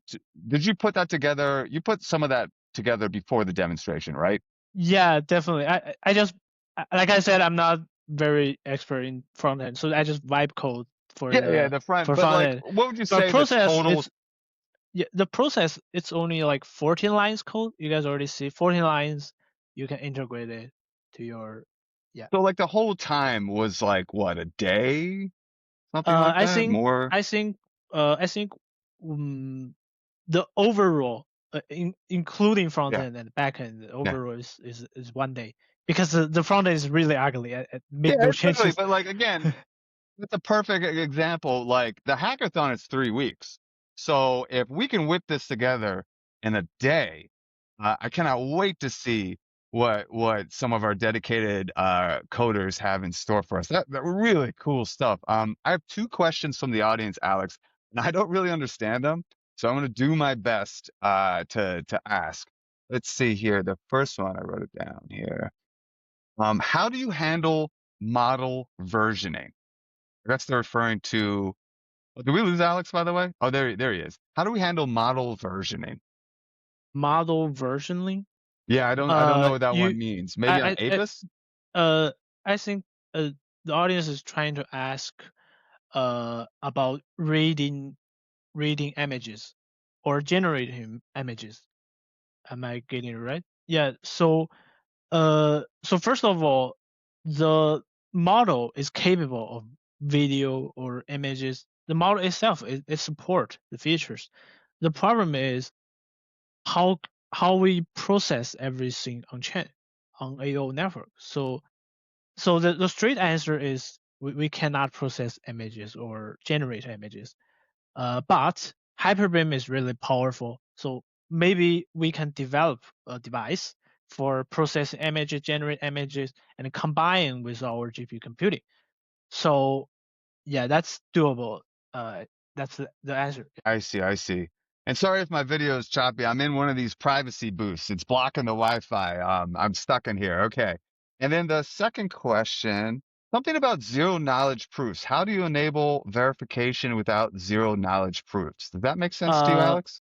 Did you put that together? You put some of that together before the demonstration, right? Yeah, definitely. I just, like I said, I'm not very expert in front end, so I just vibe code for Yeah, the the front. But front like, end. what would you But say the process, total? the process, it's only like 14 lines code. You guys already see 14 lines. You can integrate it to your, yeah. So like the whole time was like what, a day, something like I that, think more. I think I think um, the overall including front Yeah. end and back end, Yeah. overall is 1 day, because the front end is really ugly. It Yeah, made no it's ugly, changes. but like again, that's a perfect example. Like the hackathon is 3 weeks. So if we can whip this together in a day, I cannot wait to see what some of our dedicated coders have in store for us. That really cool stuff. I have two questions from the audience, Alex, and I don't really understand them, so I'm going to do my best to ask. Let's see here. The first one, I wrote it down here. How do you handle model versioning? I guess they're referring to. Oh, did we lose Alex, by the way? Oh, there he is. How do we handle model versioning? Model versioning. Yeah, I don't know what that one You, means. Maybe on I, Apus? uh, I think the audience is trying to ask about reading images or generating images. Am I getting it right? Yeah. So first of all, the model is capable of video or images. The model itself it support the features. The problem is how how we process everything on chain on AO network. So the straight answer is we cannot process images or generate images. But Hyperbeam is really powerful. So maybe we can develop a device for processing images, generate images, and combine with our GPU computing. So yeah, that's doable. That's the answer. I see, I see. And sorry if my video is choppy. I'm in one of these privacy booths. It's blocking the Wi-Fi. I'm stuck in here. Okay. And then the second question, something about zero knowledge proofs. How do you enable verification without zero knowledge proofs? Does that make sense to you, Uh, Alex?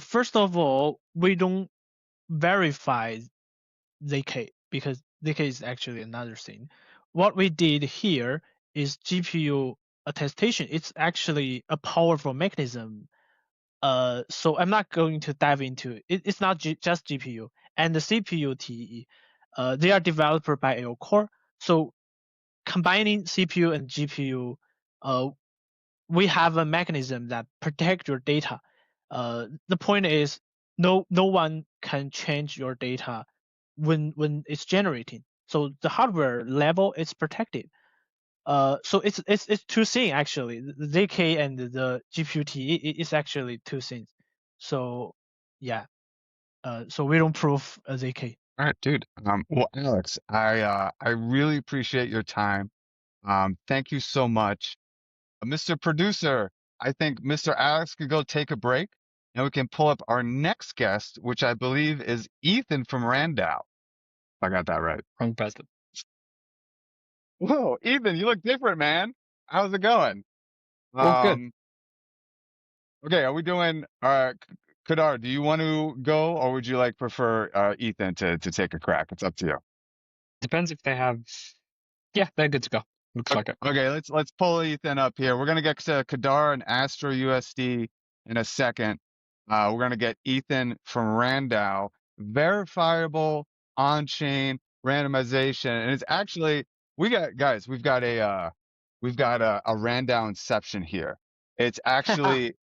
First of all, we don't verify ZK because ZK is actually another thing. What we did here is GPU attestation. It's actually a powerful mechanism. So I'm not going to dive into it. It's not just GPU and the CPU TE. They are developed by AO Core. So combining CPU and GPU, uh, we have a mechanism that protect your data. The point is no one can change your data when it's generating. So the hardware level is protected. So it's two things actually. The ZK and the GPU is actually two things. So yeah. So we don't prove a ZK. All right, dude. Well, Alex, I really appreciate your time. Thank you so much. Mr. Producer, I think Mr. Alex could go take a break and we can pull up our next guest, which I believe is Ethan from RandAO. If I got that right. Wrong president. Whoa, Ethan, you look different, man. How's it going? Well, good. Um, okay, are we doing, Kadar, do you want to go or would you like prefer, Ethan to take a crack? It's up to you. Depends if they have. Yeah, they're good to go. Looks like it. Okay, let's pull Ethan up here. We're gonna get to Kadar and AstroUSD in a second. We're gonna get Ethan from RandAO, verifiable on-chain randomization, and it's actually we got guys. We've got a RandAO inception here. It's actually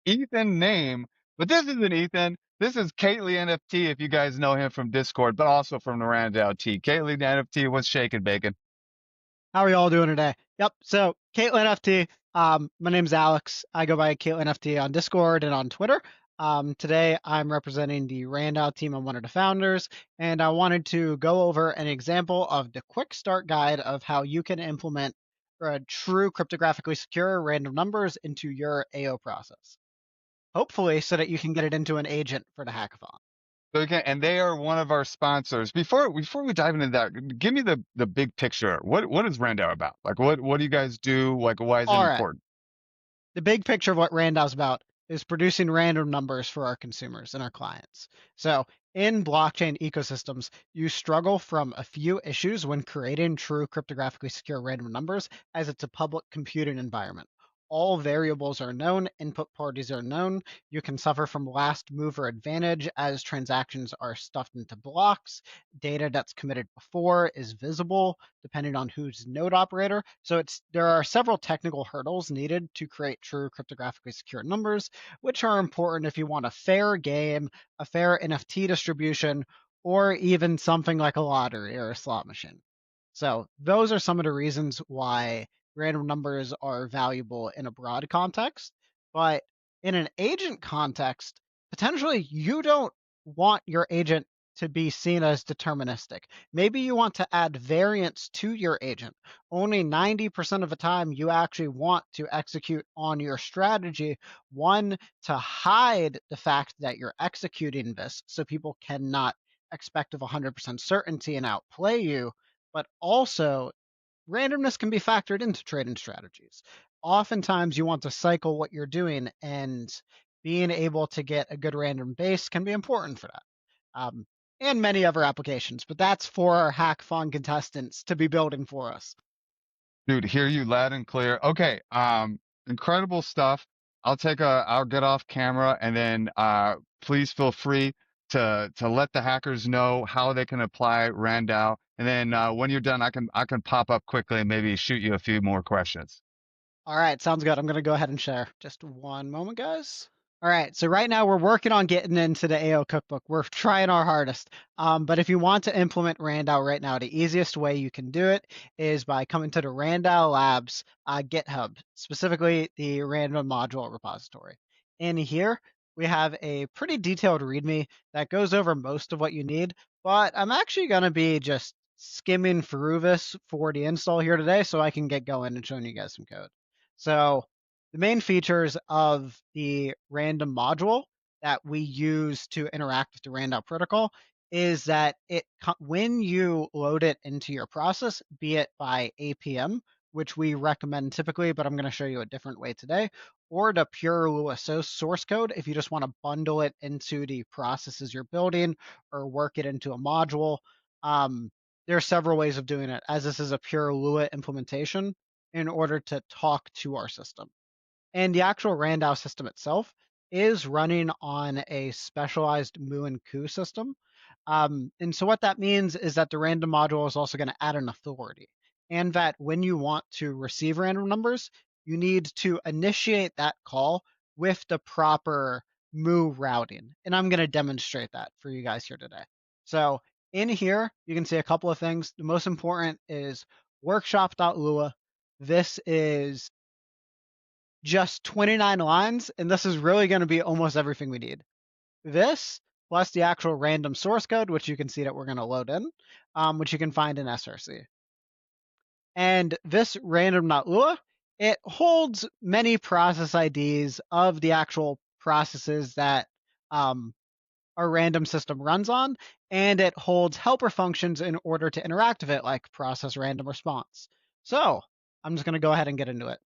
Ethan name, but this isn't Ethan. This is Kately NFT. If you guys know him from Discord, but also from the RandAO T. Kately NFT, what's shaking, bacon? How are y'all doing today? Yep. So Caitlin FT. My name's Alex. I go by Caitlin FT on Discord and on Twitter. Today I'm representing the RandAO team. I'm one of the founders, and I wanted to go over an example of the quick start guide of how you can implement a true cryptographically secure random numbers into your AO process. Hopefully, so that you can get it into an agent for the hackathon. Okay, and they are one of our sponsors. Before we dive into that, give me the big picture. What is RandAO about? Like what do you guys do? Like why is it All right. important? The big picture of what RandAO's about is producing random numbers for our consumers and our clients. So in blockchain ecosystems, you struggle from a few issues when creating true cryptographically secure random numbers as it's a public computing environment. all variables are known, input parties are known. You can suffer from last mover advantage as transactions are stuffed into blocks. Data that's committed before is visible depending on who's node operator. So there are several technical hurdles needed to create true cryptographically secure numbers, which are important if you want a fair game, a fair NFT distribution, or even something like a lottery or a slot machine. So those are some of the reasons why random numbers are valuable in a broad context. But in an agent context, potentially you don't want your agent to be seen as deterministic. Maybe you want to add variance to your agent. Only 90% of the time you actually want to execute on your strategy. One, to hide the fact that you're executing this so people cannot expect of 100% certainty and outplay you, but also randomness can be factored into trading strategies. Oftentimes you want to cycle what you're doing, and being able to get a good random base can be important for that. And many other applications, but that's for our Hackathon contestants to be building for us. Dude, hear you loud and clear. Okay, incredible stuff. I'll get off camera and then please feel free to let the hackers know how they can apply RandAO. And then when you're done, I can pop up quickly and maybe shoot you a few more questions. All right, sounds good. I'm going to go ahead and share. Just one moment, guys. All right, so right now we're working on getting into the AO cookbook. We're trying our hardest. But if you want to implement RandAO right now, the easiest way you can do it is by coming to the RandAO Labs GitHub, specifically the random module repository. In here, we have a pretty detailed README that goes over most of what you need, but I'm actually going to be just skimming through this for the install here today so I can get going and showing you guys some code. So the main features of the random module that we use to interact with the RandAO protocol is that when you load it into your process, be it by APM, which we recommend typically, but I'm going to show you a different way today, or the pure Lua source code if you just want to bundle it into the processes you're building or work it into a module. There are several ways of doing it, as this is a pure Lua implementation in order to talk to our system. And the actual RandAO system itself is running on a specialized Mu and Ku system. And so what that means is that the random module is also going to add an authority, and that when you want to receive random numbers, you need to initiate that call with the proper Mu routing. And I'm going to demonstrate that for you guys here today. So in here, you can see a couple of things. The most important is workshop.lua. This is just 29 lines, and this is really going to be almost everything we need. This, plus the actual random source code, which you can see that we're going to load in, which you can find in SRC. And this random.lua, it holds many process IDs of the actual processes that our random system runs on, and it holds helper functions in order to interact with it, like process random response. So I'm just going to go ahead and get into it.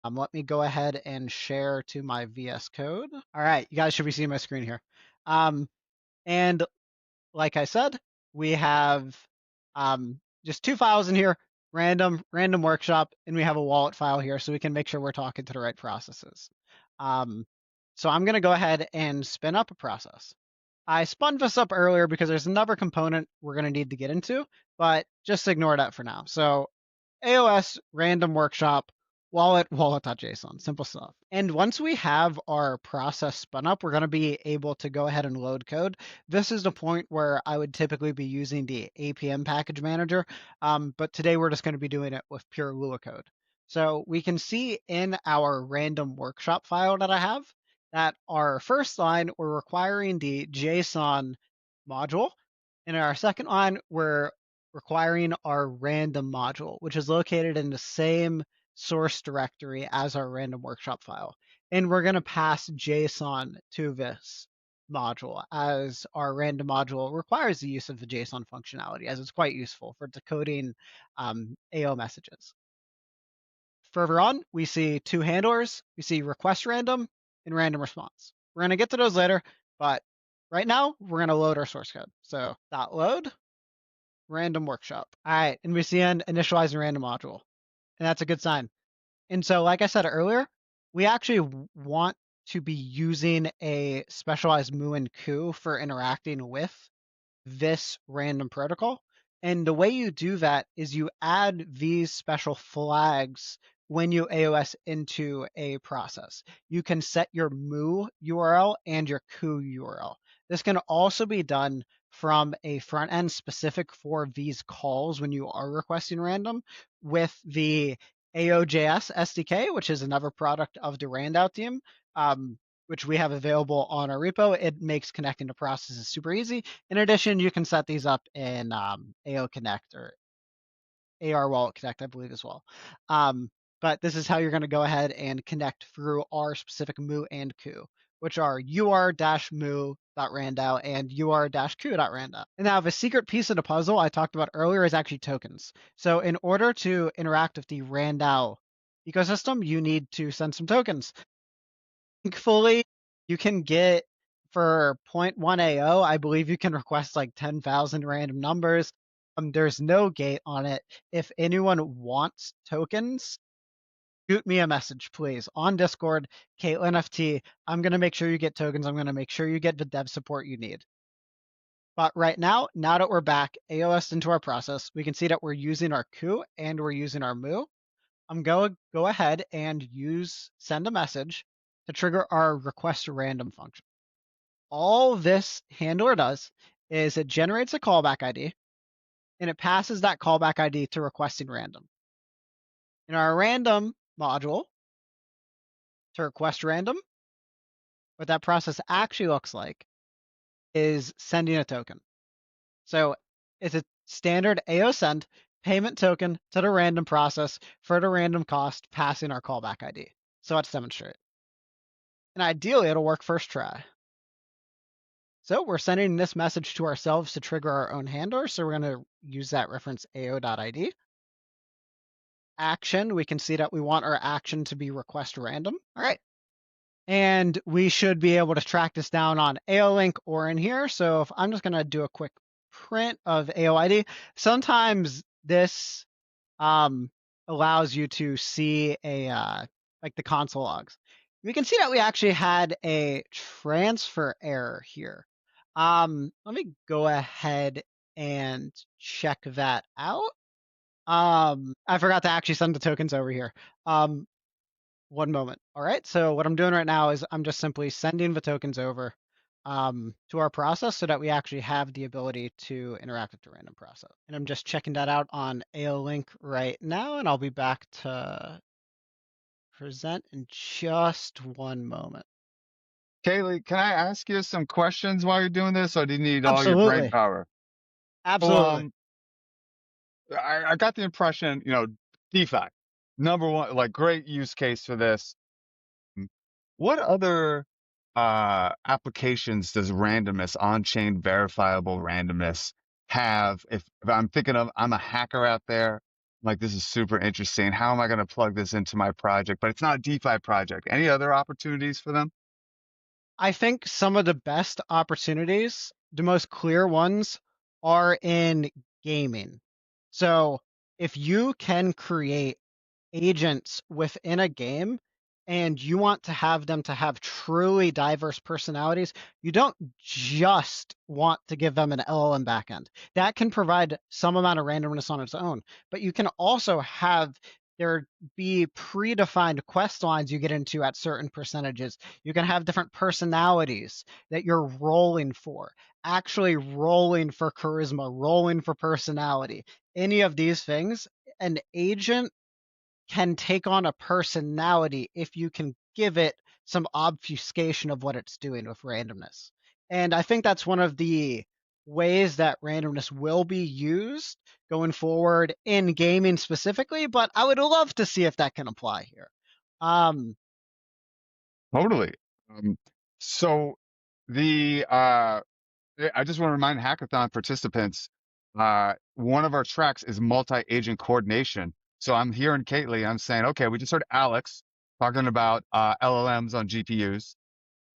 Let me go ahead and share to my VS Code. All right, you guys should be seeing my screen here. And like I said, we have just two files in here, random workshop, and we have a wallet file here so we can make sure we're talking to the right processes. So I'm going to go ahead and spin up a process. I spun this up earlier because there's another component we're going to need to get into, but just ignore that for now. So AOS random workshop wallet.json, simple stuff. And once we have our process spun up, we're going to be able to go ahead and load code. This is the point where I would typically be using the APM package manager, but today we're just going to be doing it with pure Lua code. So we can see in our random workshop file that I have that our first line, we're requiring the JSON module. And in our second line, we're requiring our random module, which is located in the same source directory as our random workshop file. And we're going to pass JSON to this module, as our random module requires the use of the JSON functionality, as it's quite useful for decoding AO messages. Further on, we see two handlers. We see request random and random response. We're going to get to those later, but right now we're going to load our source code. So .load random workshop. All right, and we see an initializing random module, and that's a good sign. And so, like I said earlier, we actually want to be using a specialized mu and ku for interacting with this random protocol. And the way you do that is you add these special flags when you AOS into a process. You can set your mu URL and your ku URL. This can also be done from a front end specific for these calls when you are requesting random with the AOJS SDK, which is another product of the RandAO team, which we have available on our repo. It makes connecting to processes super easy. In addition, you can set these up in AO Connect or AR Wallet Connect, I believe, as well. But this is how you're going to go ahead and connect through our specific mu and ku, which are ur-mu.randao and ur-ku.randao. And now the secret piece of the puzzle I talked about earlier is actually tokens. So in order to interact with the RandAO ecosystem, you need to send some tokens. Thankfully, you can get for 0.1 AO, I believe you can request like 10,000 random numbers. There's no gate on it. If anyone wants tokens, shoot me a message, please, on Discord, Caitlin FT. I'm going to make sure you get tokens. I'm going to make sure you get the dev support you need. But right now that we're back AOS into our process, we can see that we're using our ku and we're using our mu. I'm going to go ahead and send a message to trigger our request random function. All this handler does is it generates a callback ID and it passes that callback ID to requesting random. In our random module, to request random, what that process actually looks like is sending a token. So it's a standard AO send payment token to the random process for the random cost passing our callback ID. So let's demonstrate. And ideally, it'll work first try. So we're sending this message to ourselves to trigger our own handler. So we're going to use that reference AO.ID. Action, we can see that we want our action to be request random. All right. And we should be able to track this down on AO-Link or in here. So if I'm just going to do a quick print of AO-ID, sometimes this allows you to see like the console logs. We can see that we actually had a transfer error here. Let me go ahead and check that out. I forgot to actually send the tokens over here. One moment. All right. So what I'm doing right now is I'm just simply sending the tokens over to our process so that we actually have the ability to interact with the random process. And I'm just checking that out on AO-Link right now, and I'll be back to present in just one moment. Kaylee, can I ask you some questions while you're doing this, or do you need all your brain Absolutely. power? Absolutely. I got the impression, DeFi, number one, like great use case for this. What other applications does randomness, on-chain verifiable randomness have? If I'm thinking of, I'm a hacker out there, like this is super interesting. How am I going to plug this into my project? But it's not a DeFi project. Any other opportunities for them? I think some of the best opportunities, the most clear ones, are in gaming. So if you can create agents within a game and you want to have them to have truly diverse personalities, you don't just want to give them an LLM backend. That can provide some amount of randomness on its own, but you can also have there be predefined quest lines you get into at certain percentages. You can have different personalities that you're rolling for, actually rolling for charisma, rolling for personality. Any of these things, an agent can take on a personality if you can give it some obfuscation of what it's doing with randomness. And I think that's one of the ways that randomness will be used going forward in gaming specifically, but I would love to see if that can apply here. Totally. So I just want to remind Hackathon participants, one of our tracks is multi-agent coordination. So I'm hearing Caitlin, I'm saying, okay, we just heard Alex talking about LLMs on GPUs.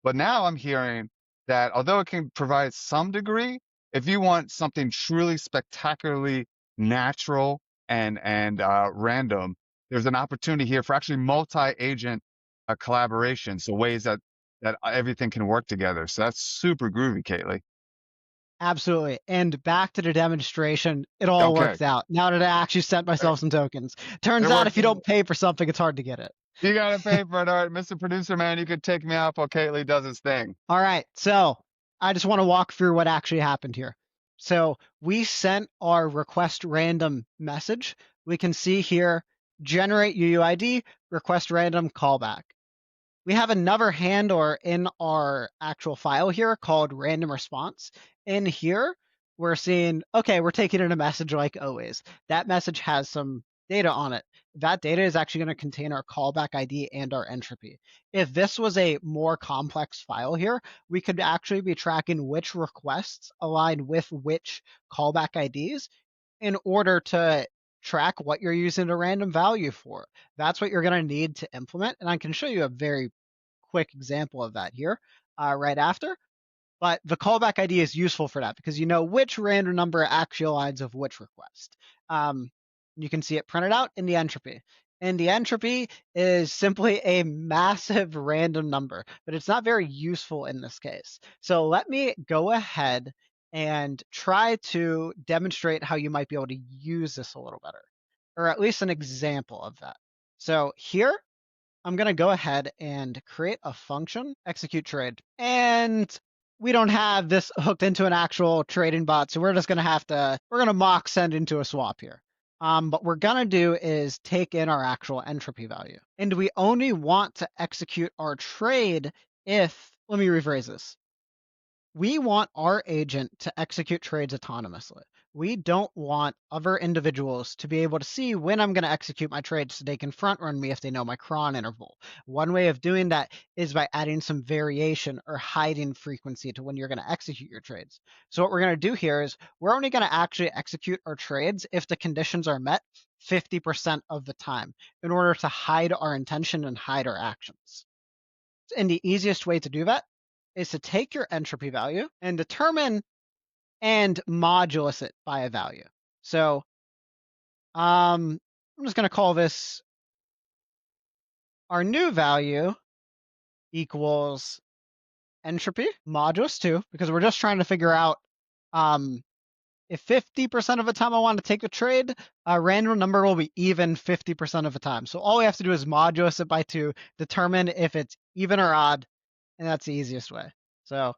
But now I'm hearing that although it can provide some degree, if you want something truly spectacularly natural and random, there's an opportunity here for actually multi-agent collaboration. So ways that everything can work together. So that's super groovy, Kaylee. Absolutely. And back to the demonstration, it all Okay. worked out. Now that I actually sent myself some tokens. Turns It out worked if you don't pay for something, it's hard to get it. You gotta pay for it. All right, Mr. Producer Man, you could take me out while Kaylee does his thing. All right. So I just want to walk through what actually happened here. So we sent our request random message. We can see here, generate UUID, request random callback. We have another handler in our actual file here called random response. In here, we're seeing, okay, we're taking in a message like always. That message has some data on it. That data is actually going to contain our callback ID and our entropy. If this was a more complex file here, we could actually be tracking which requests align with which callback IDs in order to track what you're using a random value for. That's what you're going to need to implement. And I can show you a very quick example of that here right after. But the callback ID is useful for that because you know which random number actually aligns with which request. You can see it printed out in the entropy. And the entropy is simply a massive random number, but it's not very useful in this case. So let me go ahead and try to demonstrate how you might be able to use this a little better, or at least an example of that. So here, I'm going to go ahead and create a function, execute trade. And we don't have this hooked into an actual trading bot, so we're just going to we're going to mock send into a swap here. What we're going to do is take in our actual entropy value. And we only want to execute our trade if, let me rephrase this. We want our agent to execute trades autonomously. We don't want other individuals to be able to see when I'm going to execute my trade so they can front run me if they know my cron interval. One way of doing that is by adding some variation or hiding frequency to when you're going to execute your trades. So what we're going to do here is we're only going to actually execute our trades if the conditions are met 50% of the time in order to hide our intention and hide our actions. And the easiest way to do that is to take your entropy value and determine and modulus it by a value. So I'm just going to call this our new value equals entropy modulus 2, because we're just trying to figure out if 50% of the time I want to take a trade, a random number will be even 50% of the time. So all we have to do is modulus it by 2, determine if it's even or odd, and that's the easiest way. So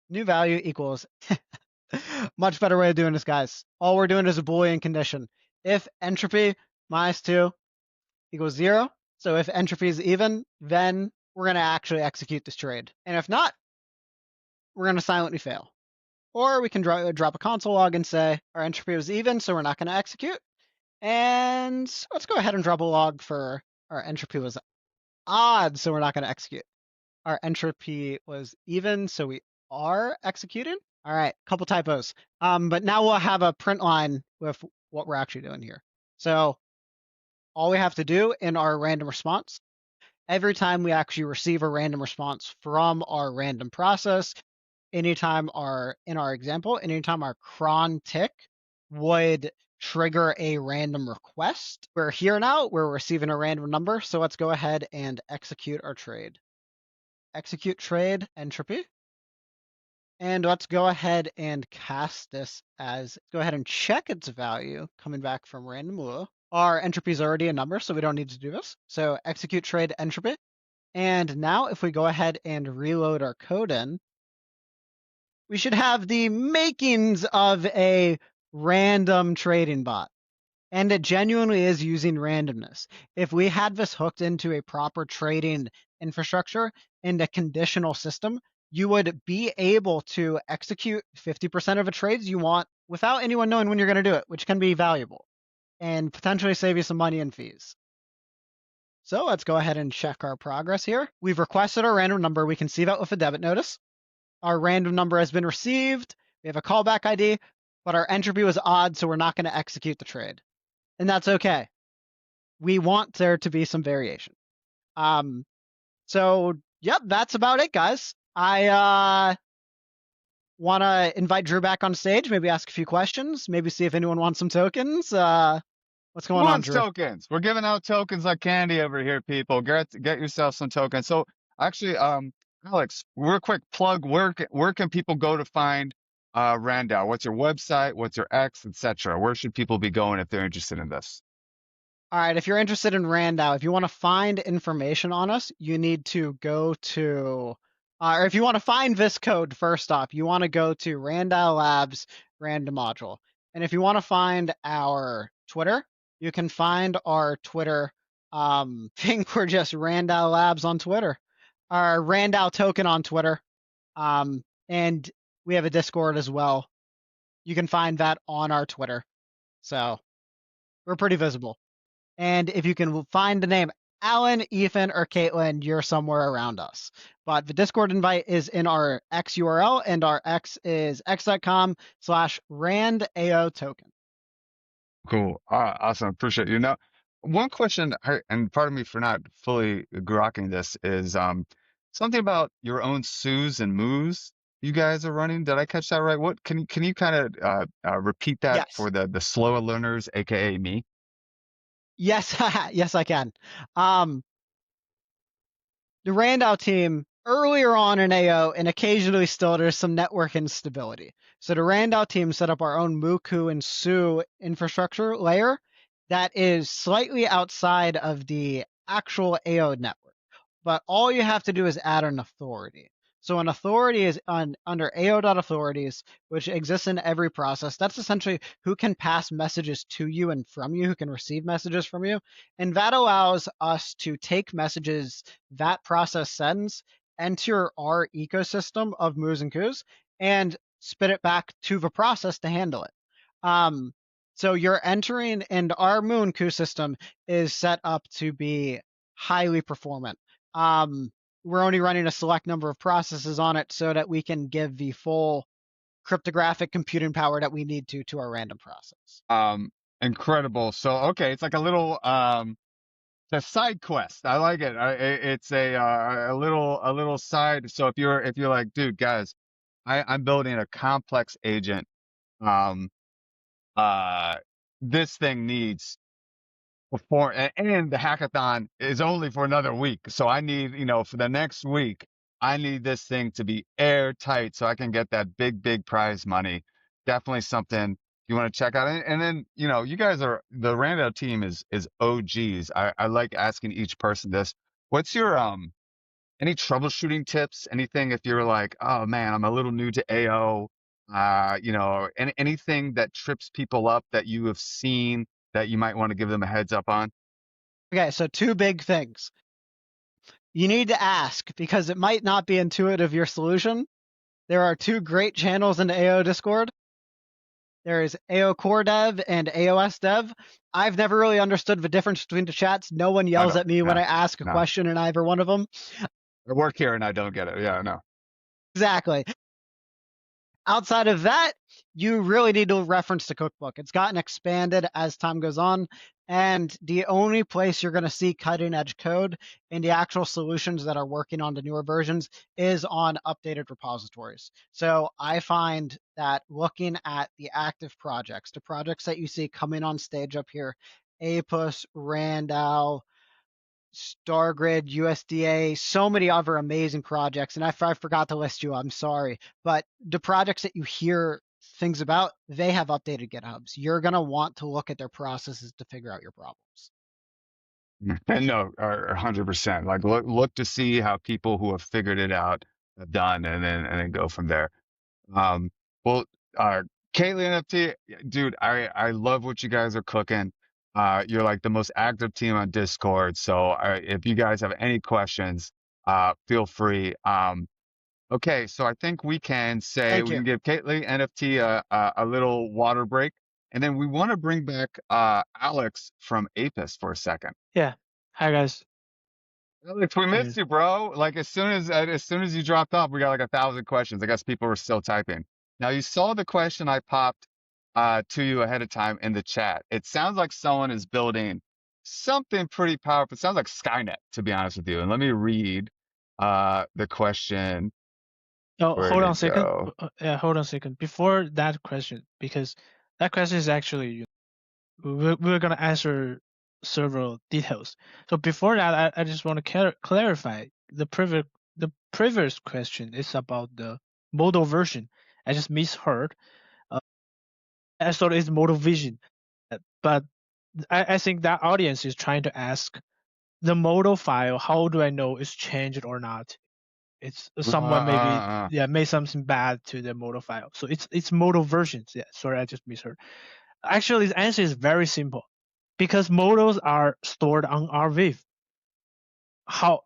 new value equals, much better way of doing this, guys. All we're doing is a Boolean condition. If entropy minus 2 equals 0, so if entropy is even, then we're going to actually execute this trade. And if not, we're going to silently fail. Or we can drop a console log and say our entropy was even, so we're not going to execute. And let's go ahead and drop a log for our entropy was odd, so we're not going to execute. Our entropy was even, so we are executing. All right, couple typos. But now we'll have a print line with what we're actually doing here. So all we have to do in our random response, every time we actually receive a random response from our random process, anytime in our example, anytime our cron tick would trigger a random request. We're here now, we're receiving a random number. So let's go ahead and execute our trade. Execute trade entropy. And let's go ahead and cast this as, go ahead and check its value coming back from random Lua. Our entropy is already a number, so we don't need to do this. So execute trade entropy. And now if we go ahead and reload our code in, we should have the makings of a random trading bot. And it genuinely is using randomness. If we had this hooked into a proper trading infrastructure and a conditional system, you would be able to execute 50% of the trades you want without anyone knowing when you're going to do it, which can be valuable and potentially save you some money and fees. So let's go ahead and check our progress here. We've requested our random number. We can see that with a debit notice. Our random number has been received. We have a callback ID, but our entropy was odd, so we're not going to execute the trade. And that's okay. We want there to be some variation. So, yep, that's about it, guys. I want to invite Drew back on stage, maybe ask a few questions, maybe see if anyone wants some tokens. What's Who going on, wants Drew? tokens? We're giving out tokens like candy over here, people. Get yourself some tokens. So actually, Alex, real quick plug. Where can people go to find RandAO? What's your website? What's your X, etc.? Where should people be going if they're interested in this? All right, if you're interested in RandAO, if you want to find information on us, you need to go to, or if you want to find this code, first off, you want to go to RandAO Labs random module. And if you want to find our Twitter, you can find our Twitter. Think we're just RandAO Labs on Twitter, our RandAO token on Twitter. And we have a Discord as well. You can find that on our Twitter. So we're pretty visible. And if you can find the name Alan, Ethan, or Caitlin, you're somewhere around us. But the Discord invite is in our X URL, and our X is x.com/RandAO token. Cool. Awesome. Appreciate you. Now, one question, and pardon me for not fully grokking this, is something about your own SUs and moves you guys are running. Did I catch that right? What can you kind of repeat that Yes. for the slower learners, aka me? Yes, yes, I can. The RandAO team earlier on in AO, and occasionally still, there's some network instability. So the RandAO team set up our own Muku and Su infrastructure layer that is slightly outside of the actual AO network. But all you have to do is add an authority. So an authority is under AO.authorities, which exists in every process. That's essentially who can pass messages to you and from you, who can receive messages from you. And that allows us to take messages that process sends, enter our ecosystem of moos and coos, and spit it back to the process to handle it. So you're entering, and our Moon Coup system is set up to be highly performant. We're only running a select number of processes on it so that we can give the full cryptographic computing power that we need to our random process. Incredible. So okay, it's like a little a side quest. I like it. It's a little side. So if you're like, dude, guys, I'm building a complex agent. Um, this thing needs before, and the hackathon is only for another week. So I need, for the next week, I need this thing to be airtight so I can get that big prize money. Definitely something you want to check out. And then, you guys are, the RandAO team is OGs. I like asking each person this. What's your, any troubleshooting tips? Anything if you're like, oh man, I'm a little new to AO, anything that trips people up that you have seen that you might want to give them a heads up on? Okay, so two big things. You need to ask because it might not be intuitive your solution. There are two great channels in the AO Discord. There is AO Core Dev and AOS Dev. I've never really understood the difference between the chats. No one yells at me when I ask a question in either one of them. I work here and I don't get it. Yeah, no. Exactly. Outside of that, you really need to reference the cookbook. It's gotten expanded as time goes on, and the only place you're going to see cutting edge code in the actual solutions that are working on the newer versions is on updated repositories. So I find that looking at the active projects, the projects that you see coming on stage up here, Apus, RandAO, StarGrid, USDA, so many other amazing projects. And if I forgot to list you, I'm sorry. But the projects that you hear things about, they have updated GitHubs. You're going to want to look at their processes to figure out your problems. No, 100%. Like look to see how people who have figured it out have done, and then go from there. Well, Caitlin NFT, dude, I love what you guys are cooking. You're like the most active team on Discord. So if you guys have any questions, feel free. Okay, so I think we can say Thank we you. can give Caitlin NFT a little water break, and then we want to bring back Alex from Apus for a second. Yeah. Hi guys. Alex, we missed you, bro. Like as soon as you dropped off, we got like 1,000 questions. I guess people were still typing. Now you saw the question I popped to you ahead of time in the chat. It sounds like someone is building something pretty powerful. It sounds like Skynet, to be honest with you. And let me read the question. Oh, Where'd hold on it a second. go? Yeah, hold on a second. Before that question, because that question is actually we're gonna answer several details. So before that, I just want to clarify the previous question is about the model version. I just misheard. I thought it's model vision, but I think that audience is trying to ask the model file. How do I know it's changed or not? It's someone maybe made something bad to the model file. So it's model versions. Yeah, sorry, I just misheard. Actually, the answer is very simple, because models are stored on RViv. How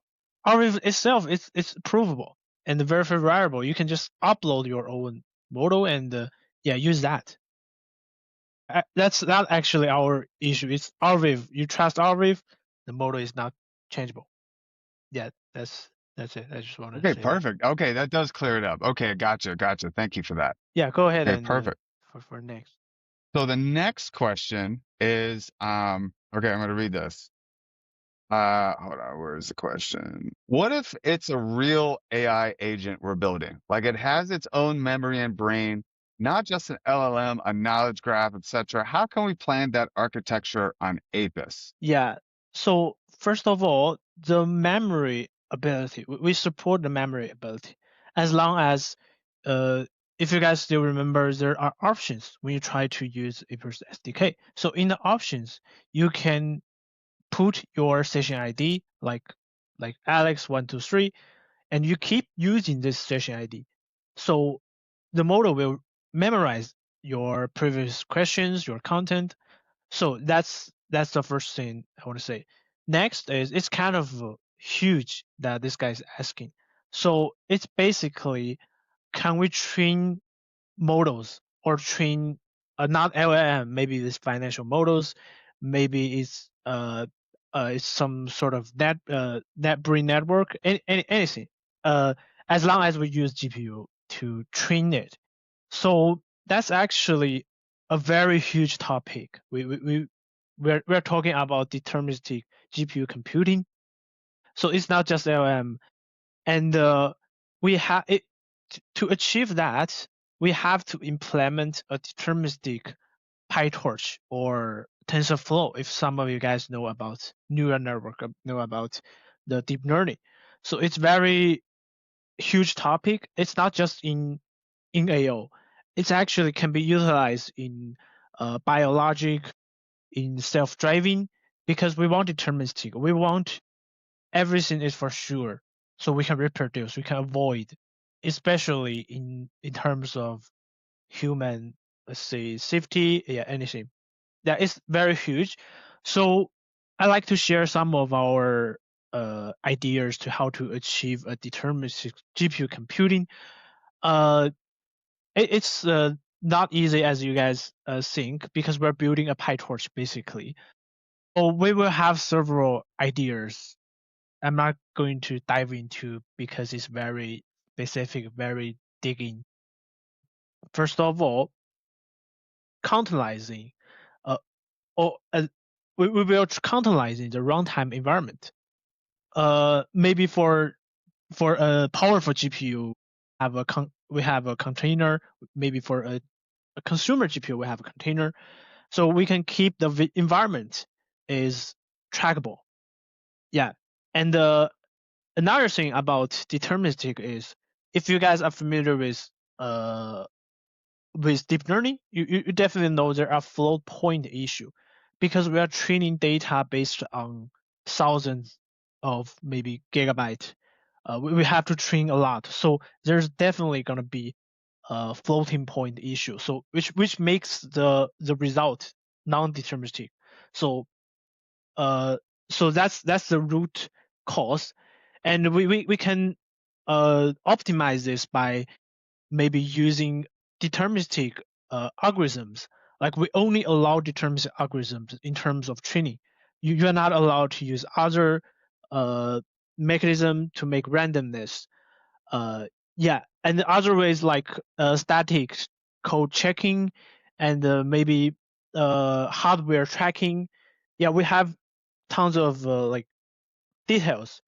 RViv itself it's provable and very variable. You can just upload your own model and use that. That's not actually our issue. It's RViv. You trust RViv, the model is not changeable. Yeah, that's it. I just want to Okay, say perfect. that. Okay, that does clear it up. Okay, gotcha. Thank you for that. Yeah, go ahead Okay, and perfect. for next. So the next question is, okay, I'm going to read this. Hold on, where is the question? What if it's a real AI agent we're building? Like it has its own memory and brain, not just an LLM, a knowledge graph, etc. How can we plan that architecture on Apus? Yeah. So first of all, the memory ability, we support the memory ability as long as, if you guys still remember, there are options when you try to use Apus SDK. So in the options, you can put your session ID like Alex123, and you keep using this session ID. So the model will memorize your previous questions, your content. So that's the first thing I want to say. Next is it's kind of huge that this guy is asking. So it's basically, can we train models or train not LLM, maybe these financial models, maybe it's some sort of net brain network, anything, as long as we use GPU to train it. So that's actually a very huge topic. We're talking about deterministic GPU computing. So it's not just LM, and we have it to achieve that. We have to implement a deterministic PyTorch or TensorFlow. If some of you guys know about neural network, know about the deep learning, so it's very huge topic. It's not just in AO. It actually can be utilized in biologic, in self-driving, because we want deterministic. We want everything is for sure, so we can reproduce, we can avoid, especially in terms of human, let's say, safety, anything. That is very huge. So I like to share some of our ideas to how to achieve a deterministic GPU computing. It's not easy as you guys think, because we're building a PyTorch basically. So we will have several ideas. I'm not going to dive into because it's very specific, very digging. First of all, containerizing, or we will containerizing the runtime environment. Maybe for a powerful GPU, we have a container. Maybe for a consumer GPU, we have a container, so we can keep the environment is trackable. Yeah, and another thing about deterministic is, if you guys are familiar with deep learning, you definitely know there are float point issue, because we are training data based on thousands of maybe gigabyte. We have to train a lot, so there's definitely gonna be a floating point issue. So which makes the result non-deterministic. So so that's the root cause, and we can optimize this by maybe using deterministic algorithms. Like we only allow deterministic algorithms in terms of training. You are not allowed to use other mechanism to make randomness. Yeah, and the other ways like static code checking and maybe hardware tracking. Yeah, we have tons of like details.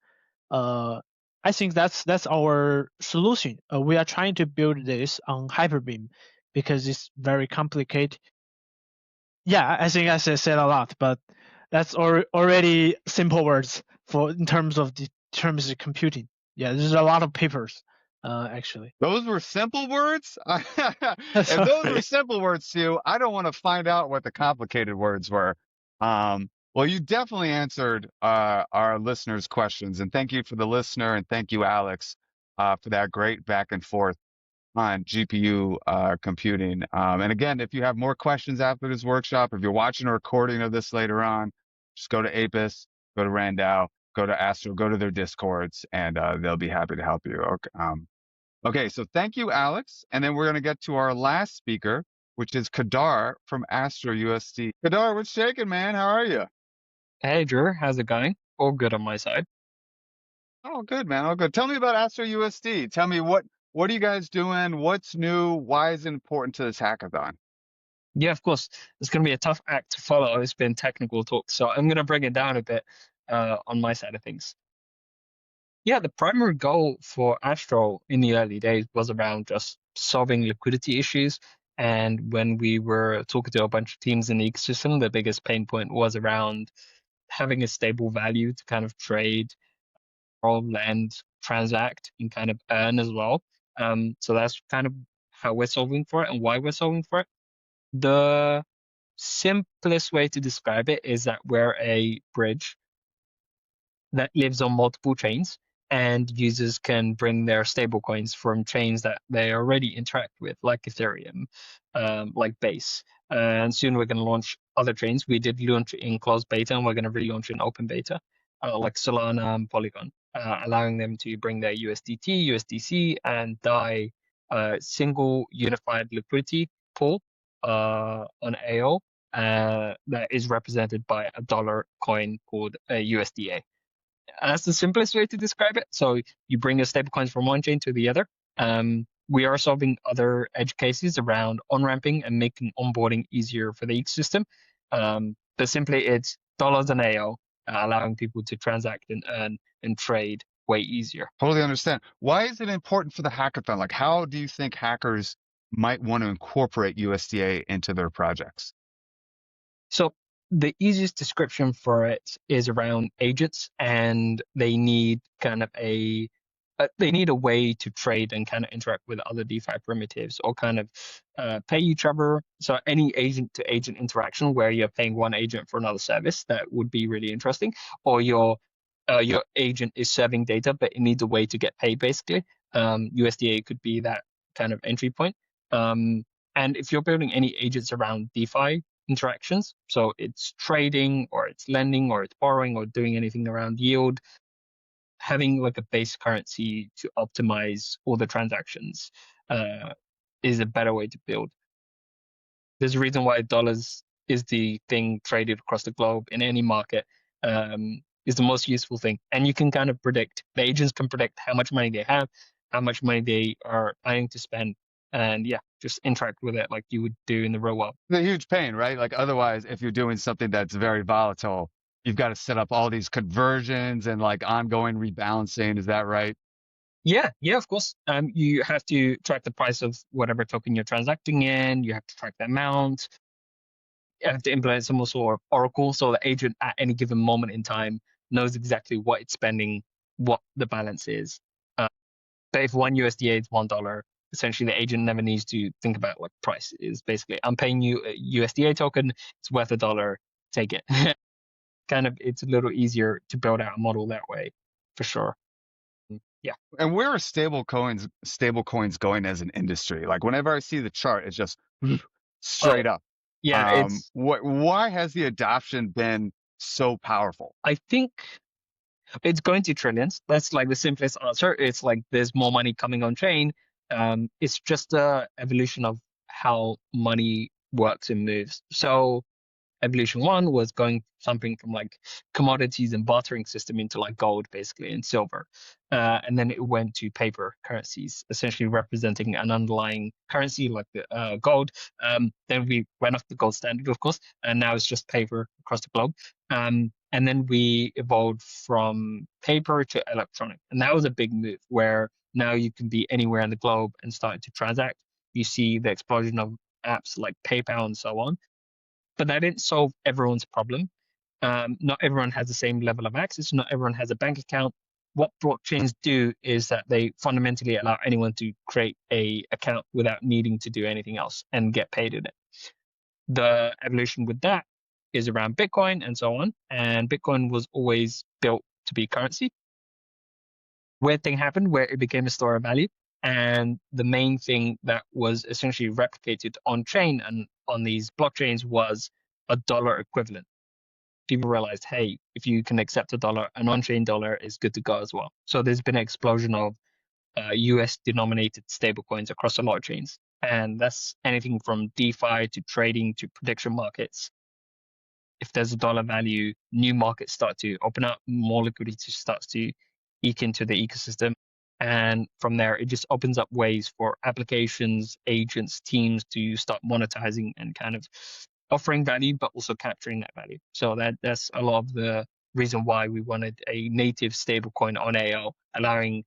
I think that's our solution. We are trying to build this on Hyperbeam because it's very complicated. Yeah, I think I said a lot, but that's already simple words for in terms of computing. Yeah, there's a lot of papers, actually. Those were simple words? If those were Sorry. simple words to you, I don't want to find out what the complicated words were. Well, you definitely answered our listeners' questions, and thank you for the listener, and thank you, Alex, for that great back and forth on GPU computing. And again, if you have more questions after this workshop, if you're watching a recording of this later on, just go to Apus, go to RandAO, go to Astro, go to their Discords, and they'll be happy to help you. Okay. Okay, so thank you, Alex. And then we're going to get to our last speaker, which is Kadar from AstroUSD. Kadar, what's shaking, man? How are you? Hey, Drew, how's it going? All good on my side. Oh, good, man. Oh, good. Tell me about AstroUSD. Tell me what are you guys doing? What's new? Why is it important to this hackathon? Yeah, of course, it's going to be a tough act to follow. It's been technical talk, so I'm going to bring it down a bit on my side of things. Yeah, the primary goal for Astro in the early days was around just solving liquidity issues. And when we were talking to a bunch of teams in the ecosystem, the biggest pain point was around having a stable value to kind of trade, or lend, transact, and kind of earn as well. So that's kind of how we're solving for it and why we're solving for it. The simplest way to describe it is that we're a bridge that lives on multiple chains, and users can bring their stablecoins from chains that they already interact with, like Ethereum, like Base. And soon we're going to launch other chains. We did launch in closed beta, and we're going to relaunch in open beta, like Solana and Polygon, allowing them to bring their USDT, USDC, and DAI single unified liquidity pool on AO that is represented by a dollar coin called USDA. That's the simplest way to describe it. So you bring your stablecoins from one chain to the other. We are solving other edge cases around on-ramping and making onboarding easier for the ecosystem. But simply, it's dollars and AO, allowing people to transact and earn and trade way easier. Totally understand. Why is it important for the hackathon? Like, how do you think hackers might want to incorporate USDA into their projects? So the easiest description for it is around agents, and they need kind of a way to trade and kind of interact with other DeFi primitives, or kind of pay each other. So any agent to agent interaction where you're paying one agent for another service, that would be really interesting. Or your agent is serving data, but it needs a way to get paid, basically. USDA could be that kind of entry point. And if you're building any agents around DeFi interactions, so it's trading or it's lending or it's borrowing or doing anything around yield, having like a base currency to optimize all the transactions is a better way to build. There's a reason why dollars is the thing traded across the globe in any market, is the most useful thing. And you can kind of predict, the agents can predict how much money they have, how much money they are planning to spend, and yeah, just interact with it like you would do in the real world. It's a huge pain, right? Like otherwise, if you're doing something that's very volatile, you've got to set up all these conversions and like ongoing rebalancing. Is that right? Yeah, of course. You have to track the price of whatever token you're transacting in. You have to track the amount. You have to implement some sort of oracle, so the agent at any given moment in time knows exactly what it's spending, what the balance is. But if one USDA is $1, essentially the agent never needs to think about what price is. Basically, I'm paying you a USDA token, it's worth $1, take it. Kind of, it's a little easier to build out a model that way, for sure. Yeah. And where are stable coins going as an industry? Like whenever I see the chart, it's just straight up. Yeah, Why has the adoption been so powerful? I think it's going to trillions. That's like the simplest answer. It's like there's more money coming on chain. It's just a evolution of how money works and moves. So evolution one was going something from like commodities and bartering system into like gold, basically, and silver. And then it went to paper currencies, essentially representing an underlying currency like the gold. Then we went off the gold standard, of course, and now it's just paper across the globe. And then we evolved from paper to electronic. And that was a big move where now you can be anywhere in the globe and start to transact. You see the explosion of apps like PayPal and so on. but that didn't solve everyone's problem. Not everyone has the same level of access. Not everyone has a bank account. What blockchains do is that they fundamentally allow anyone to create a account without needing to do anything else and get paid in it. The evolution with that is around Bitcoin and so on. And Bitcoin was always built to be currency. Weird thing happened where it became a store of value. And the main thing that was essentially replicated on chain and on these blockchains was a dollar equivalent. People realized, hey, if you can accept a dollar, an on-chain dollar is good to go as well. So there's been an explosion of US denominated stablecoins across a lot of chains. And that's anything from DeFi to trading to prediction markets. If there's a dollar value, new markets start to open up, more liquidity starts to eke into the ecosystem. And from there, it just opens up ways for applications, agents, teams to start monetizing and kind of offering value, but also capturing that value. So that's a lot of the reason why we wanted a native stablecoin on AO, allowing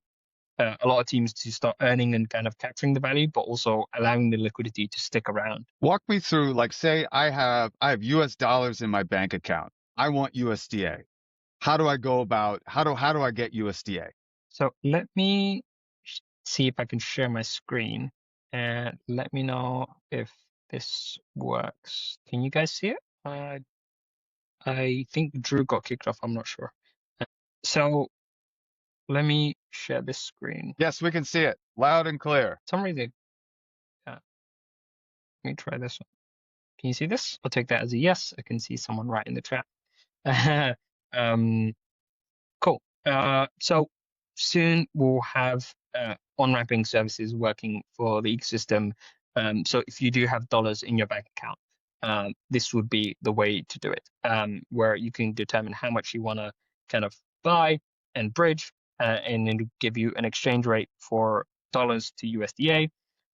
a lot of teams to start earning and kind of capturing the value, but also allowing the liquidity to stick around. Walk me through, like, say I have US dollars in my bank account. I want USDA. How do I go about, how do I get USDA? So let me see if I can share my screen and let me know if this works. Can you guys see it? I think Drew got kicked off. I'm not sure. So let me share this screen. Yes, we can see it loud and clear. For some reason, let me try this one. Can you see this? I'll take that as a yes. I can see someone right in the chat. Cool. So soon we'll have on-ramping services working for the ecosystem. So if you do have dollars in your bank account, this would be the way to do it, where you can determine how much you want to kind of buy and bridge, and then give you an exchange rate for dollars to USDA.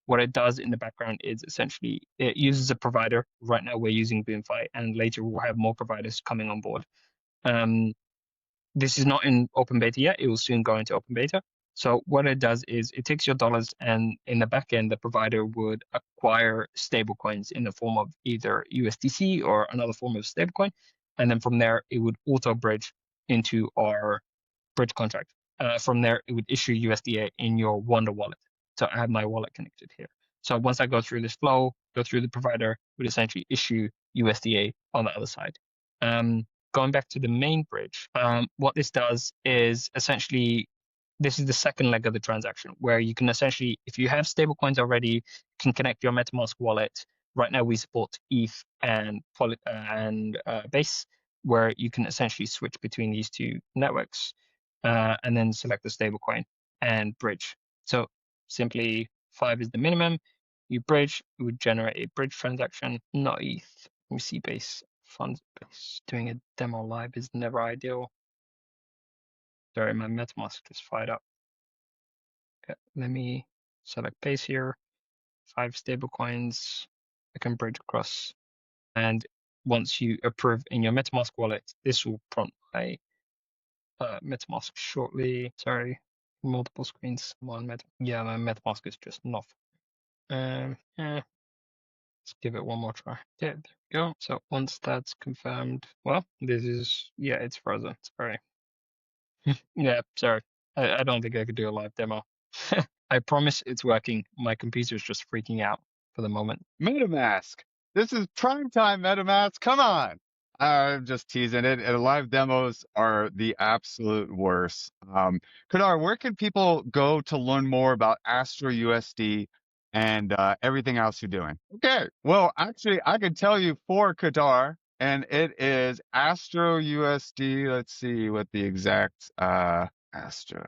What it does in the background is essentially it uses a provider. Right now we're using BoomFi, and later we'll have more providers coming on board. This is not in open beta yet. It will soon go into open beta. So what it does is it takes your dollars, and in the back end, the provider would acquire stablecoins in the form of either USDC or another form of stablecoin. And then from there, it would auto bridge into our bridge contract. From there, it would issue USDA in your Wonder wallet. So I have my wallet connected here. So once I go through this flow, go through the provider, would essentially issue USDA on the other side. Going back to the main bridge, what this does is essentially, this is the second leg of the transaction, where you can essentially, if you have stablecoins already, can connect your MetaMask wallet. Right now we support ETH and Base, where you can essentially switch between these two networks, and then select the stablecoin and bridge. So simply 5 is the minimum. You bridge, it would generate a bridge transaction, not ETH. Let me see Base. Funds Base. Doing a demo live is never ideal. Sorry, my MetaMask just fired up. Okay, let me select Base here. 5 stablecoins. I can bridge across. And once you approve in your MetaMask wallet, this will prompt my MetaMask shortly. Sorry, multiple screens. One yeah, my MetaMask is just not. Let's give it one more try. Yeah, there we go. So once that's confirmed, well, this is, yeah, it's frozen. It's very, yeah, sorry. I don't think I could do a live demo. I promise it's working. My computer's just freaking out for the moment. MetaMask. This is primetime MetaMask. Come on. I'm just teasing it. Live demos are the absolute worst. Kadar, where can people go to learn more about AstroUSD and everything else you're doing? Okay. Well, actually, I can tell you for Kadar, and it is AstroUSD. Let's see what the exact Astro.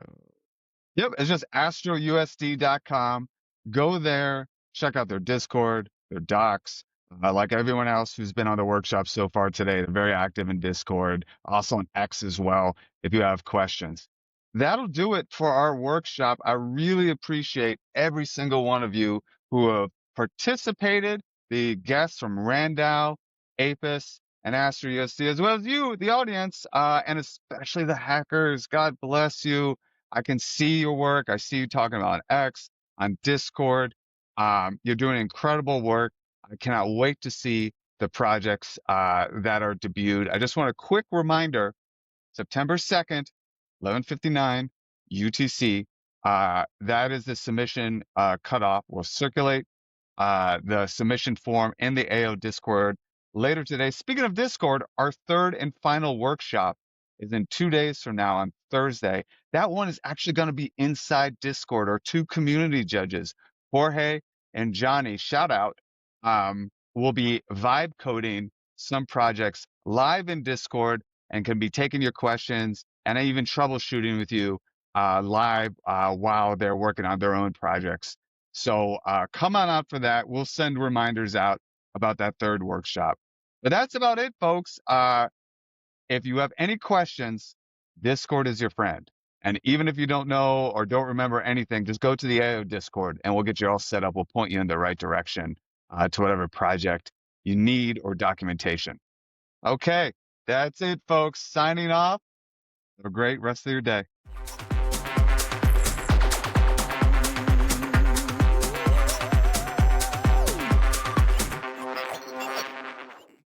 Yep, it's just astrousd.com. Go there, check out their Discord, their docs. Like everyone else who's been on the workshop so far today, they're very active in Discord, also on X as well, if you have questions. That'll do it for our workshop. I really appreciate every single one of you who have participated, the guests from RandAO, Apus, and AstroUSD, as well as you, the audience, and especially the hackers. God bless you. I can see your work. I see you talking about X, on Discord. You're doing incredible work. I cannot wait to see the projects that are debuted. I just want a quick reminder, September 2nd, 11:59 UTC. That is the submission cutoff. We'll circulate the submission form in the AO Discord later today. Speaking of Discord, our third and final workshop is in 2 days from now on Thursday. That one is actually going to be inside Discord. Our two community judges, Jorge and Johnny, shout out, will be vibe coding some projects live in Discord and can be taking your questions and even troubleshooting with you live while they're working on their own projects. So come on out for that. We'll send reminders out about that third workshop. But that's about it, folks. If you have any questions, Discord is your friend. And even if you don't know or don't remember anything, just go to the AO Discord and we'll get you all set up. We'll point you in the right direction to whatever project you need or documentation. Okay, that's it, folks. Signing off. Have a great rest of your day.